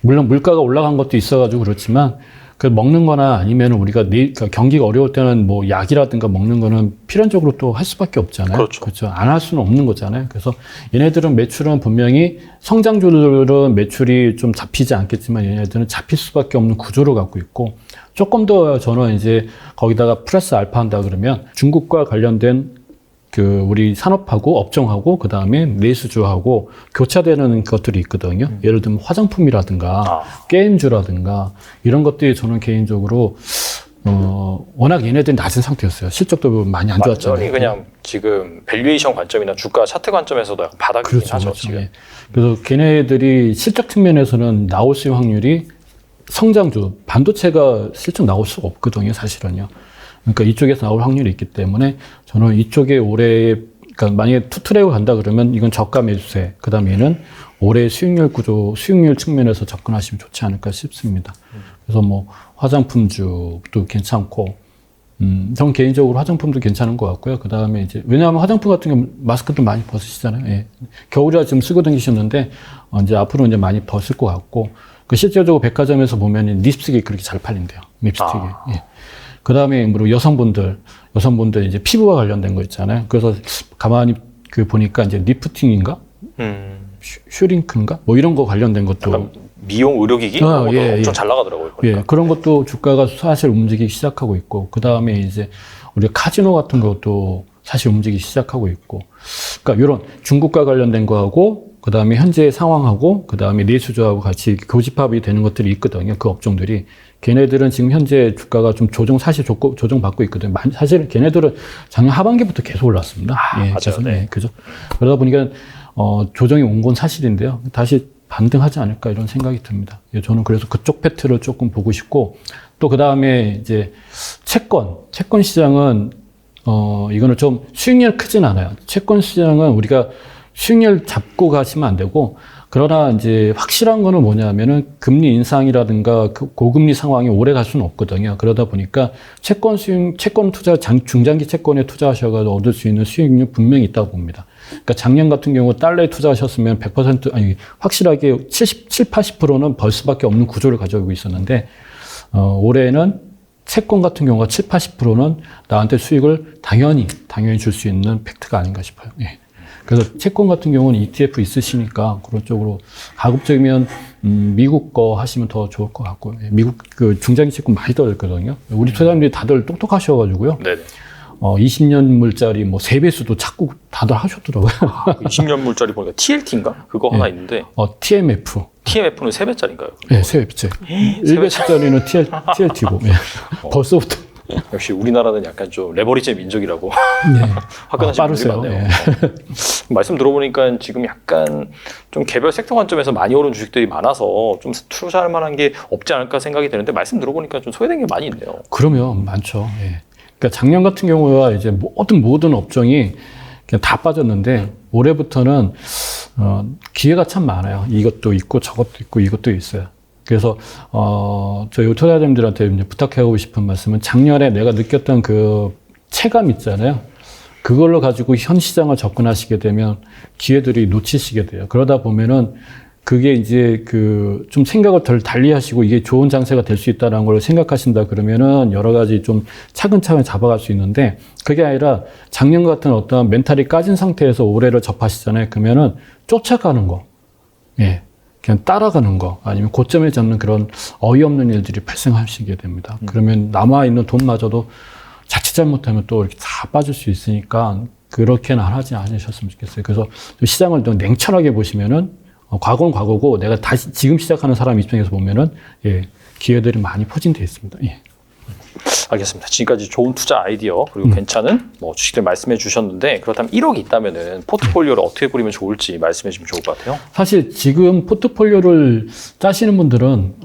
물론 물가가 올라간 것도 있어가지고 그렇지만 그 먹는 거나 아니면 우리가 그러니까 경기가 어려울 때는 뭐 약이라든가 먹는 거는 필연적으로 또 할 수밖에 없잖아요. 그렇죠. 안 할 수는 없는 거잖아요. 그래서 얘네들은 매출은 분명히 성장주들은 매출이 좀 잡히지 않겠지만 얘네들은 잡힐 수밖에 없는 구조를 갖고 있고 조금 더 저는 이제 거기다가 플러스 알파 한다 그러면 중국과 관련된 그 우리 산업하고 업종하고 그 다음에 내수주하고 교차되는 것들이 있거든요. 예를 들면 화장품이라든가 게임주라든가 이런 것들이 저는 개인적으로 워낙 얘네들이 낮은 상태였어요. 실적도 많이 안 좋았잖아요. 완전히 그냥 지금 밸류에이션 관점이나 주가 차트 관점에서도 약간 바닥이긴 하죠. 지금. 예. 그래서 걔네들이 실적 측면에서는 나올 수 있는 확률이 성장주, 반도체가 실적 나올 수가 없거든요. 사실은요. 그러니까 이쪽에서 나올 확률이 있기 때문에 저는 이쪽에 올해, 그러니까 만약에 투트랙을 간다 그러면 이건 저가 매수세, 그 다음에 얘는 올해 수익률 구조, 수익률 측면에서 접근하시면 좋지 않을까 싶습니다. 그래서 뭐 화장품주도 괜찮고, 저는 개인적으로 화장품도 괜찮은 것 같고요. 그 다음에 이제, 왜냐하면 화장품 같은 경우 마스크도 많이 벗으시잖아요. 예. 겨울이라 지금 쓰고 다니셨는데, 이제 앞으로 이제 많이 벗을 것 같고, 그 실제적으로 백화점에서 보면 립스틱이 그렇게 잘 팔린대요. 립스틱이. 예. 그 다음에, 뭐, 여성분들 이제 피부와 관련된 거 있잖아요. 그래서 가만히 보니까 이제 리프팅인가? 슈링크인가? 뭐 이런 거 관련된 것도. 미용 의료기기? 이런 것도 엄청 잘 나가더라고요. 보니까. 예, 그런 것도 주가가 사실 움직이기 시작하고 있고, 그 다음에 이제 우리가 카지노 같은 것도 사실 움직이기 시작하고 있고, 그러니까 이런 중국과 관련된 거하고, 그 다음에 현재 상황하고, 그 다음에 내수주하고 같이 교집합이 되는 것들이 있거든요. 그 업종들이. 걔네들은 지금 현재 주가가 좀 조정받고 있거든요. 사실 걔네들은 작년 하반기부터 계속 올랐습니다. 예, 맞아요. 네. 예, 그죠. 그러다 보니까, 조정이 온 건 사실인데요. 다시 반등하지 않을까 이런 생각이 듭니다. 예, 저는 그래서 그쪽 패트를 조금 보고 싶고, 또 그 다음에 이제 채권 시장은, 이거는 좀 수익률 크진 않아요. 채권 시장은 우리가 수익률 잡고 가시면 안 되고, 그러나 이제 확실한 거는 뭐냐면은 금리 인상이라든가 고금리 상황이 오래 갈 수는 없거든요. 그러다 보니까 채권 투자, 중장기 채권에 투자하셔서 얻을 수 있는 수익률 분명히 있다고 봅니다. 그러니까 작년 같은 경우 달러에 투자하셨으면 100% 아니 확실하게 80%는 벌 수밖에 없는 구조를 가지고 있었는데 올해는 채권 같은 경우가 80%는 나한테 수익을 당연히 줄 수 있는 팩트가 아닌가 싶어요. 예. 그래서 채권 같은 경우는 ETF 있으시니까 그런 쪽으로 가급적이면 미국 거 하시면 더 좋을 것 같고요. 미국 그 중장기 채권 많이 떨어졌거든요. 우리 투자자님들이 다들 똑똑하셔가지고요. 네네. 20년물짜리 뭐 3배수도 자꾸 다들 하셨더라고요. 20년물짜리 보니까 TLT인가? 그거 하나 있는데 TMF. TMF는 3배짜리인가요? 네, 3배째. 1배짜리는 TLT고. 예. 벌써부터. 역시 우리나라는 약간 좀 레버리지의 민족이라고 네. 화끈하신 분들이 빠르세요. 많네요. 예. 말씀 들어보니까 지금 약간 좀 개별 섹터 관점에서 많이 오른 주식들이 많아서 좀 투자할 만한 게 없지 않을까 생각이 되는데 말씀 들어보니까 좀 소외된 게 많이 있네요. 그러면 많죠. 예. 그러니까 작년 같은 경우와 이제 모든 업종이 그냥 다 빠졌는데 올해부터는 기회가 참 많아요. 이것도 있고 저것도 있고 이것도 있어요. 그래서 저희 투자자님들한테 이제 부탁하고 싶은 말씀은 작년에 내가 느꼈던 그 체감 있잖아요. 그걸로 가지고 현 시장을 접근하시게 되면 기회들이 놓치시게 돼요. 그러다 보면은 그게 이제 그 좀 생각을 덜 달리 하시고 이게 좋은 장세가 될 수 있다는 걸 생각하신다 그러면은 여러 가지 좀 차근차근 잡아갈 수 있는데 그게 아니라 작년 같은 어떤 멘탈이 까진 상태에서 올해를 접하시잖아요. 그러면은 쫓아가는 거. 예. 그냥 따라가는 거 아니면 고점을 잡는 그런 어이없는 일들이 발생하시게 됩니다. 그러면 남아있는 돈마저도 자칫 잘못하면 또 이렇게 다 빠질 수 있으니까 그렇게는 하지 않으셨으면 좋겠어요. 그래서 시장을 좀 냉철하게 보시면은 과거는 과거고 내가 다시 지금 시작하는 사람 입장에서 보면은 예, 기회들이 많이 포진되어 있습니다. 예. 알겠습니다. 지금까지 좋은 투자 아이디어 그리고 괜찮은 뭐 주식들 말씀해 주셨는데 그렇다면 1억이 있다면은 포트폴리오를 어떻게 꾸리면 좋을지 말씀해 주시면 좋을 것 같아요. 사실 지금 포트폴리오를 짜시는 분들은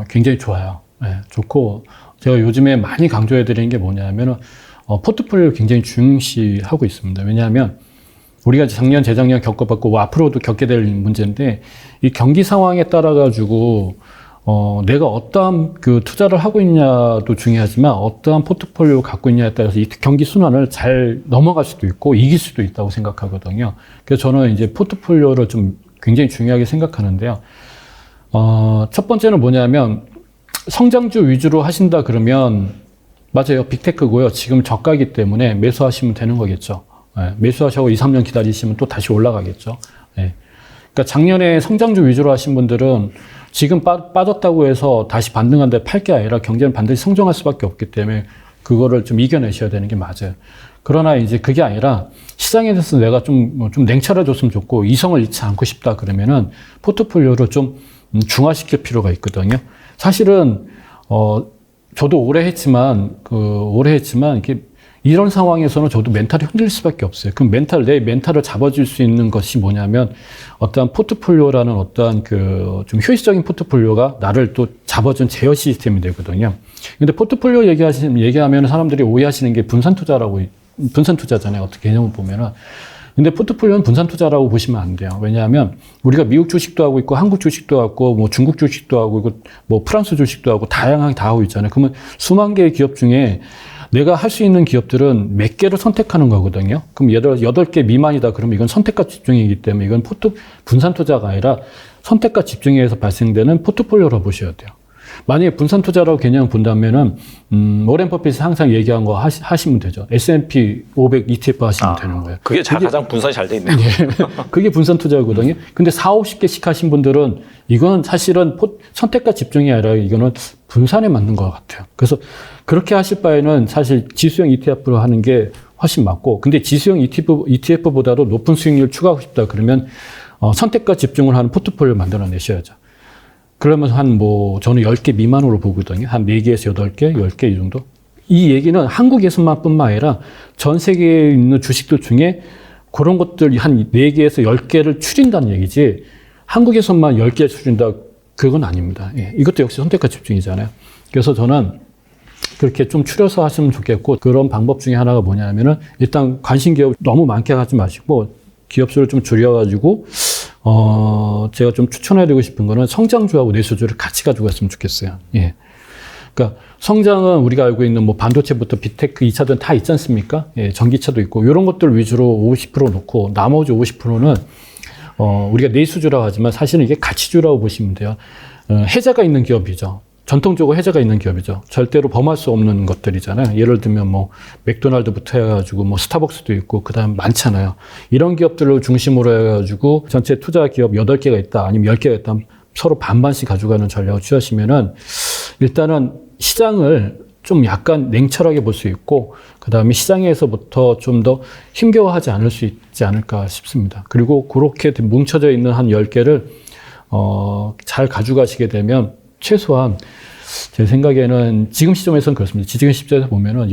굉장히 좋아요. 예, 좋고 제가 요즘에 많이 강조해 드리는 게 뭐냐면은 포트폴리오를 굉장히 중시하고 있습니다. 왜냐하면 우리가 작년, 재작년 겪어봤고 앞으로도 겪게 될 문제인데 이 경기 상황에 따라 가지고 내가 어떠한 그 투자를 하고 있냐도 중요하지만 어떠한 포트폴리오 갖고 있냐에 따라서 이 경기 순환을 잘 넘어갈 수도 있고 이길 수도 있다고 생각하거든요. 그래서 저는 이제 포트폴리오를 좀 굉장히 중요하게 생각하는데요. 첫 번째는 뭐냐면 성장주 위주로 하신다 그러면 맞아요. 빅테크고요. 지금 저가이기 때문에 매수하시면 되는 거겠죠. 예, 매수하시고 2, 3년 기다리시면 또 다시 올라가겠죠. 예. 그러니까 작년에 성장주 위주로 하신 분들은 지금 빠졌다고 해서 다시 반등한데 팔 게 아니라 경제는 반드시 성장할 수밖에 없기 때문에 그거를 좀 이겨내셔야 되는 게 맞아요. 그러나 이제 그게 아니라 시장에 대해서 내가 좀 냉철해졌으면 좋고 이성을 잃지 않고 싶다 그러면은 포트폴리오를 좀 중화시킬 필요가 있거든요. 사실은 저도 오래 했지만 이렇게 이런 상황에서는 저도 멘탈이 흔들릴 수밖에 없어요. 그럼 내 멘탈을 잡아줄 수 있는 것이 뭐냐면 어떠한 포트폴리오라는 어떠한 좀 효율적인 포트폴리오가 나를 또 잡아준 제어 시스템이 되거든요. 근데 포트폴리오 얘기하면 사람들이 오해하시는 게 분산 투자잖아요. 어떻게 개념을 보면은. 근데 포트폴리오는 분산 투자라고 보시면 안 돼요. 왜냐하면 우리가 미국 주식도 하고 있고 한국 주식도 하고 뭐 중국 주식도 하고 있고 뭐 프랑스 주식도 하고 다양하게 다 하고 있잖아요. 그러면 수만 개의 기업 중에 내가 할 수 있는 기업들은 몇 개를 선택하는 거거든요. 그럼 8개 미만이다 그러면 이건 선택과 집중이기 때문에 이건 분산 투자가 아니라 선택과 집중에 의해서 발생되는 포트폴리오로 보셔야 돼요. 만약에 분산 투자라고 개념을 본다면은, 워렌 버핏이 항상 얘기한 거 하시면 되죠. S&P 500 ETF 하시면 되는 거예요. 그게 가장 분산이 잘 돼 있네요. 그게 분산 투자거든요. 근데 4, 50개씩 하신 분들은 이거는 사실은 선택과 집중이 아니라 이거는 분산에 맞는 것 같아요. 그래서 그렇게 하실 바에는 사실 지수형 ETF로 하는 게 훨씬 맞고, 근데 지수형 ETF보다도 높은 수익률 추가하고 싶다 그러면 선택과 집중을 하는 포트폴리오를 만들어내셔야죠. 그러면 저는 10개 미만으로 보거든요. 한 4개에서 8개, 10개 이 정도. 이 얘기는 한국에서만 뿐만 아니라 전 세계에 있는 주식들 중에 그런 것들 한 4개에서 10개를 추린다는 얘기지, 한국에서만 10개 추린다, 그건 아닙니다. 예, 이것도 역시 선택과 집중이잖아요. 그래서 저는 그렇게 좀 추려서 하시면 좋겠고, 그런 방법 중에 하나가 뭐냐면은, 일단 관심 기업 너무 많게 하지 마시고, 기업 수를 좀 줄여가지고, 제가 좀 추천해드리고 싶은 거는 성장주하고 내수주를 같이 가지고 갔으면 좋겠어요. 예. 그러니까 성장은 우리가 알고 있는 뭐 반도체부터 빅테크, 2차든 다 있지 않습니까? 예, 전기차도 있고, 이런 것들 위주로 50% 놓고, 나머지 50%는, 우리가 내수주라고 하지만 사실은 이게 가치주라고 보시면 돼요. 해자가 있는 기업이죠. 전통적으로 해자가 있는 기업이죠. 절대로 범할 수 없는 것들이잖아요. 예를 들면 뭐 맥도날드부터 해가지고 뭐 스타벅스도 있고 그다음 많잖아요. 이런 기업들을 중심으로 해가지고 전체 투자 기업 8개가 있다 아니면 10개가 있다 서로 반반씩 가져가는 전략을 취하시면은 일단은 시장을 좀 약간 냉철하게 볼 수 있고, 그 다음에 시장에서부터 좀 더 힘겨워하지 않을 수 있지 않을까 싶습니다. 그리고 그렇게 뭉쳐져 있는 한 10개를, 잘 가져가시게 되면 최소한 제 생각에는 지금 시점에서는 그렇습니다. 지금 시점에서 보면은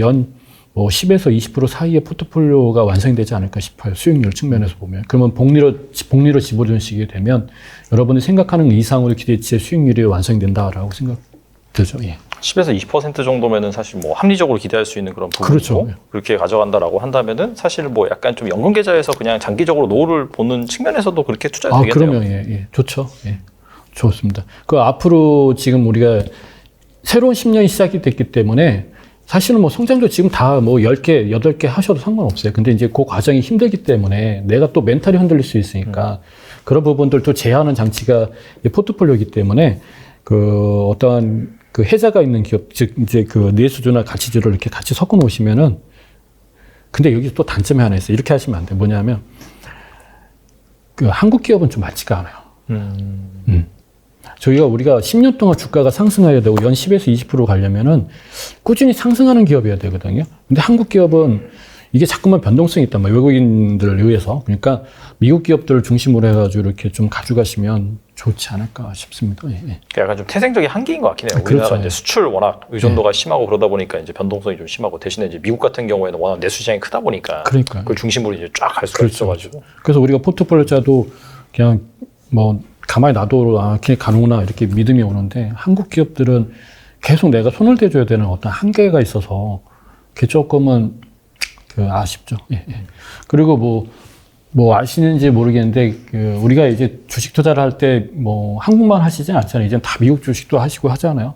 뭐 10에서 20% 사이의 포트폴리오가 완성이 되지 않을까 싶어요. 수익률 측면에서 보면. 그러면 복리로 집어주시게 되면 여러분이 생각하는 이상으로 기대치의 수익률이 완성된다라고 생각되죠. 예. 10에서 20% 정도면은 사실 뭐 합리적으로 기대할 수 있는 그런 부분이고 그렇죠. 그렇게 가져간다라고 한다면은 사실 뭐 약간 좀 연금 계좌에서 그냥 장기적으로 노후를 보는 측면에서도 그렇게 투자가 되겠네요. 그러면 예. 좋죠. 예. 좋습니다. 그 앞으로 지금 우리가 새로운 10년이 시작이 됐기 때문에 사실은 뭐 성장도 지금 다 뭐 10개, 8개 하셔도 상관없어요. 근데 이제 그 과정이 힘들기 때문에 내가 또 멘탈이 흔들릴 수 있으니까 그런 부분들도 제어하는 장치가 포트폴리오이기 때문에 그 어떠한 그 해자가 있는 기업, 즉 이제 그 내수주나 가치주를 이렇게 같이 섞어 놓으시면은 근데 여기 또 단점이 하나 있어요. 이렇게 하시면 안 돼요. 뭐냐면 그 한국 기업은 좀 맞지가 않아요. 우리가 10년 동안 주가가 상승해야 되고 연 10에서 20% 가려면은 꾸준히 상승하는 기업이어야 되거든요. 근데 한국 기업은 이게 자꾸만 변동성이 있단 말이에요. 외국인들을 의해서. 그러니까 미국 기업들을 중심으로 해가지고 이렇게 좀 가져가시면 좋지 않을까 싶습니다. 예. 약간 좀 태생적인 한계인 것 같긴 해요. 그렇죠. 우리나라 이제 수출 워낙 의존도가 심하고 그러다 보니까 이제 변동성이 좀 심하고 대신에 이제 미국 같은 경우에는 워낙 내수 시장이 크다 보니까 그러니까요. 그걸 중심으로 이제 쫙 갈 수가 그렇죠. 있어가지고. 그래서 우리가 포트폴리오 짜도 그냥 뭐 가만히 놔둬도 그냥 가는구나 이렇게 믿음이 오는데 한국 기업들은 계속 내가 손을 대줘야 되는 어떤 한계가 있어서 그게 조금은 아쉽죠. 예. 그리고 뭐 아시는지 모르겠는데 우리가 이제 주식 투자를 할 때 뭐 한국만 하시진 않잖아요. 이제 다 미국 주식도 하시고 하잖아요.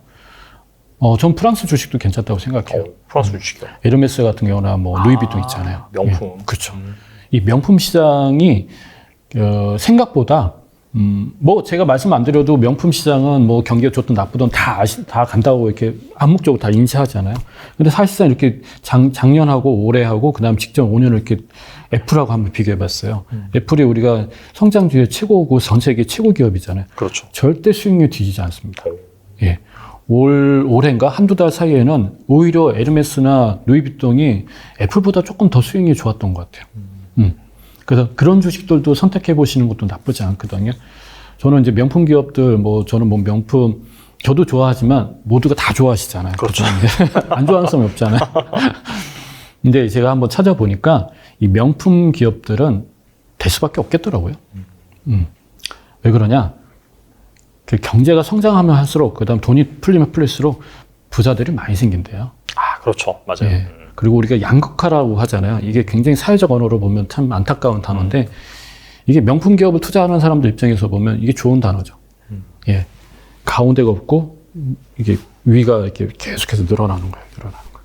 전 프랑스 주식도 괜찮다고 생각해요. 프랑스 주식이요. 에르메스 같은 경우나 뭐 루이비통 있잖아요. 명품. 예. 그렇죠. 이 명품 시장이 생각보다 뭐 제가 말씀 안 드려도 명품 시장은 뭐 경기가 좋든 나쁘든 다 간다고 이렇게 암묵적으로 다 인지하잖아요. 근데 사실상 이렇게 작년하고 올해하고 그다음 직전 5년을 이렇게 애플하고 한번 비교해 봤어요. 애플이 우리가 성장주의 최고고 전 세계 최고 기업이잖아요. 그렇죠. 절대 수익률 뒤지지 않습니다. 예. 올해인가 한두 달 사이에는 오히려 에르메스나 루이비통이 애플보다 조금 더 수익률이 좋았던 것 같아요. 그래서 그런 주식들도 선택해 보시는 것도 나쁘지 않거든요. 저는 이제 명품 기업들, 저는 명품, 저도 좋아하지만 모두가 다 좋아하시잖아요. 그렇죠. 안 좋아하는 사람이 없잖아요. 근데 제가 한번 찾아보니까 이 명품 기업들은 될 수밖에 없겠더라고요. 왜 그러냐? 그 경제가 성장하면 할수록, 그 다음 돈이 풀리면 풀릴수록 부자들이 많이 생긴대요. 그렇죠. 맞아요. 예. 그리고 우리가 양극화라고 하잖아요. 이게 굉장히 사회적 언어로 보면 참 안타까운 단어인데 이게 명품 기업을 투자하는 사람들 입장에서 보면 이게 좋은 단어죠. 예. 가운데가 없고 이게 위가 이렇게 계속해서 늘어나는 거예요.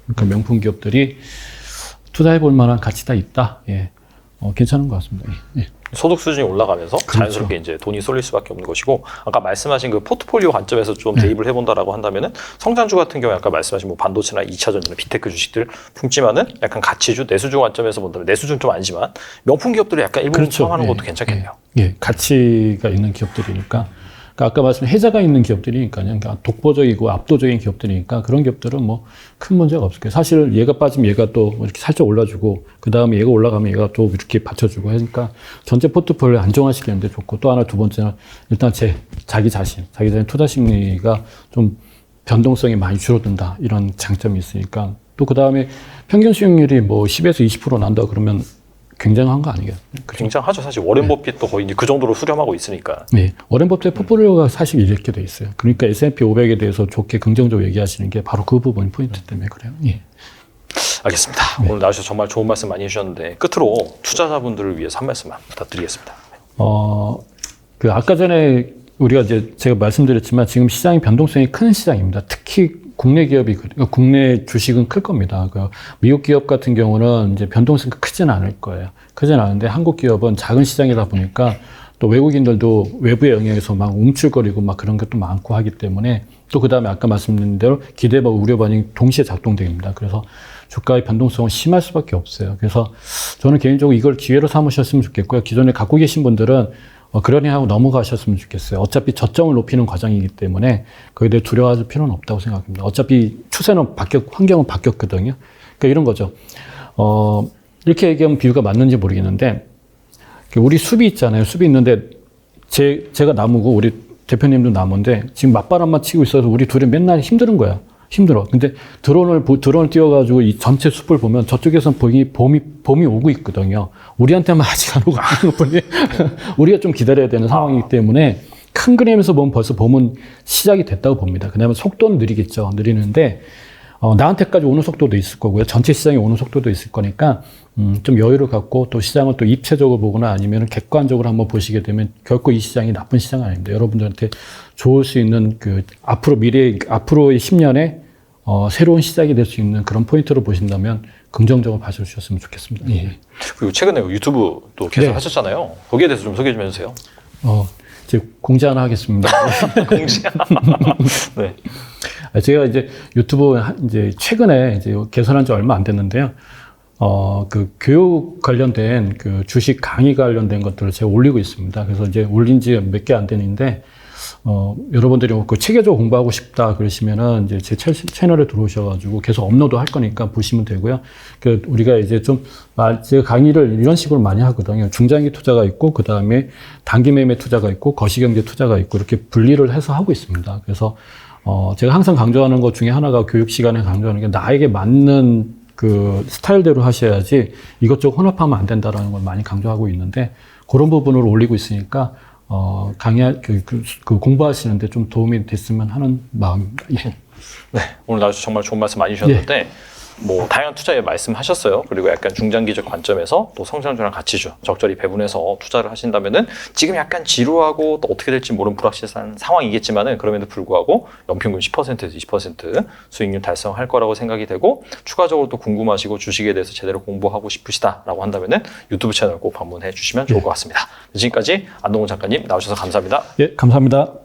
그러니까 명품 기업들이 투자해 볼 만한 가치가 있다. 예. 괜찮은 것 같습니다. 예. 소득 수준이 올라가면서 그렇죠. 자연스럽게 이제 돈이 쏠릴 수밖에 없는 것이고 아까 말씀하신 그 포트폴리오 관점에서 좀 대입을 해본다라고 한다면은 성장주 같은 경우에 아까 말씀하신 뭐 반도체나 2차 전지나 빅테크 주식들 품지만은 약간 가치주, 내수주 관점에서 본다면 내수주는 좀 아니지만 명품 기업들을 약간 일부분 그렇죠. 포함하는 예. 것도 괜찮겠네요. 예. 가치가 있는 기업들이니까. 그러니까 아까 말씀 해자가 있는 기업들이니까요. 그러니까 독보적이고 압도적인 기업들이니까 그런 기업들은 뭐 큰 문제가 없을 거예요. 사실 얘가 빠지면 얘가 또 이렇게 살짝 올라주고 그 다음에 얘가 올라가면 얘가 또 이렇게 받쳐주고 하니까 전체 포트폴리오 안정화시키는데 좋고 또 하나 두 번째는 일단 자기 자신 투자 심리가 좀 변동성이 많이 줄어든다 이런 장점이 있으니까 또 그 다음에 평균 수익률이 뭐 10에서 20% 난다 그러면 굉장한 거 아니겠어요? 굉장하죠. 사실 워렌 버핏도 거의 이제 그 정도로 수렴하고 있으니까. 네. 워렌 버핏의 포트폴리오가 사실 이렇게 돼 있어요. 그러니까 S&P 500에 대해서 좋게 긍정적으로 얘기하시는 게 바로 그 부분 포인트 때문에 그래요. 예. 알겠습니다. 오늘 나와주셔서 정말 좋은 말씀 많이 해주셨는데 끝으로 투자자분들을 위해서 한 말씀만 부탁드리겠습니다. 아까 전에 우리가 이제 제가 말씀드렸지만 지금 시장이 변동성이 큰 시장입니다. 특히 국내 기업이, 국내 주식은 클 겁니다. 미국 기업 같은 경우는 이제 변동성이 크지는 않을 거예요. 크지는 않은데 한국 기업은 작은 시장이다 보니까 또 외국인들도 외부의 영향에서 막 움츠거리고 막 그런 것도 많고 하기 때문에 또 그 다음에 아까 말씀드린 대로 기대와 우려 반응이 동시에 작동됩니다. 그래서 주가의 변동성은 심할 수밖에 없어요. 그래서 저는 개인적으로 이걸 기회로 삼으셨으면 좋겠고요. 기존에 갖고 계신 분들은 그러니 하고 넘어가셨으면 좋겠어요. 어차피 저점을 높이는 과정이기 때문에 거기에 대해 두려워할 필요는 없다고 생각합니다. 어차피 추세는 환경은 바뀌었거든요. 그러니까 이런 거죠. 이렇게 얘기하면 비유가 맞는지 모르겠는데, 우리 숲이 있잖아요. 숲이 있는데, 제가 나무고, 우리 대표님도 나무인데, 지금 맞바람만 치고 있어서 우리 둘이 맨날 힘든 거야. 힘들어. 근데 드론을 띄워가지고 이 전체 숲을 보면 저쪽에서는 봄이 오고 있거든요. 우리한테만 아직 안 오고 있는 뿐이 우리가 좀 기다려야 되는 상황이기 때문에 큰 그림에서 보면 벌써 봄은 시작이 됐다고 봅니다. 그다음에 속도는 느리겠죠. 느리는데, 나한테까지 오는 속도도 있을 거고요. 전체 시장에 오는 속도도 있을 거니까, 좀 여유를 갖고 또 시장을 또 입체적으로 보거나 아니면 객관적으로 한번 보시게 되면 결코 이 시장이 나쁜 시장은 아닙니다. 여러분들한테 좋을 수 있는 앞으로의 10년에 새로운 시작이 될 수 있는 그런 포인트로 보신다면 긍정적으로 봐주셨으면 좋겠습니다. 예. 그리고 최근에 유튜브도 계속 하셨잖아요. 거기에 대해서 좀 소개 좀 해주세요. 이제 공지 하나 하겠습니다. 공지. 네. 제가 이제 유튜브 이제 최근에 이제 개설한 지 얼마 안 됐는데요. 교육 관련된 주식 강의 관련된 것들을 제가 올리고 있습니다. 그래서 이제 올린 지 몇 개 안 되는데, 여러분들이 체계적으로 공부하고 싶다 그러시면은 이제 제 채널에 들어오셔가지고 계속 업로드 할 거니까 보시면 되고요. 우리가 이제 제가 강의를 이런 식으로 많이 하거든요. 중장기 투자가 있고, 그 다음에 단기 매매 투자가 있고, 거시경제 투자가 있고, 이렇게 분리를 해서 하고 있습니다. 그래서, 제가 항상 강조하는 것 중에 하나가 교육 시간에 강조하는 게 나에게 맞는 스타일대로 하셔야지 이것저것 혼합하면 안 된다라는 걸 많이 강조하고 있는데, 그런 부분을 올리고 있으니까, 공부하시는데 좀 도움이 됐으면 하는 마음입니다. 예. 네. 오늘 아주 정말 좋은 말씀 많이 주셨는데, 다양한 투자에 말씀하셨어요. 그리고 약간 중장기적 관점에서 또 성장주랑 가치주 적절히 배분해서 투자를 하신다면은 지금 약간 지루하고 또 어떻게 될지 모르는 불확실한 상황이겠지만은 그럼에도 불구하고 연평균 10%에서 20% 수익률 달성할 거라고 생각이 되고, 추가적으로 또 궁금하시고 주식에 대해서 제대로 공부하고 싶으시다라고 한다면은 유튜브 채널 꼭 방문해 주시면 좋을 것 같습니다. 지금까지 안동훈 작가님 나오셔서 감사합니다. 예, 감사합니다.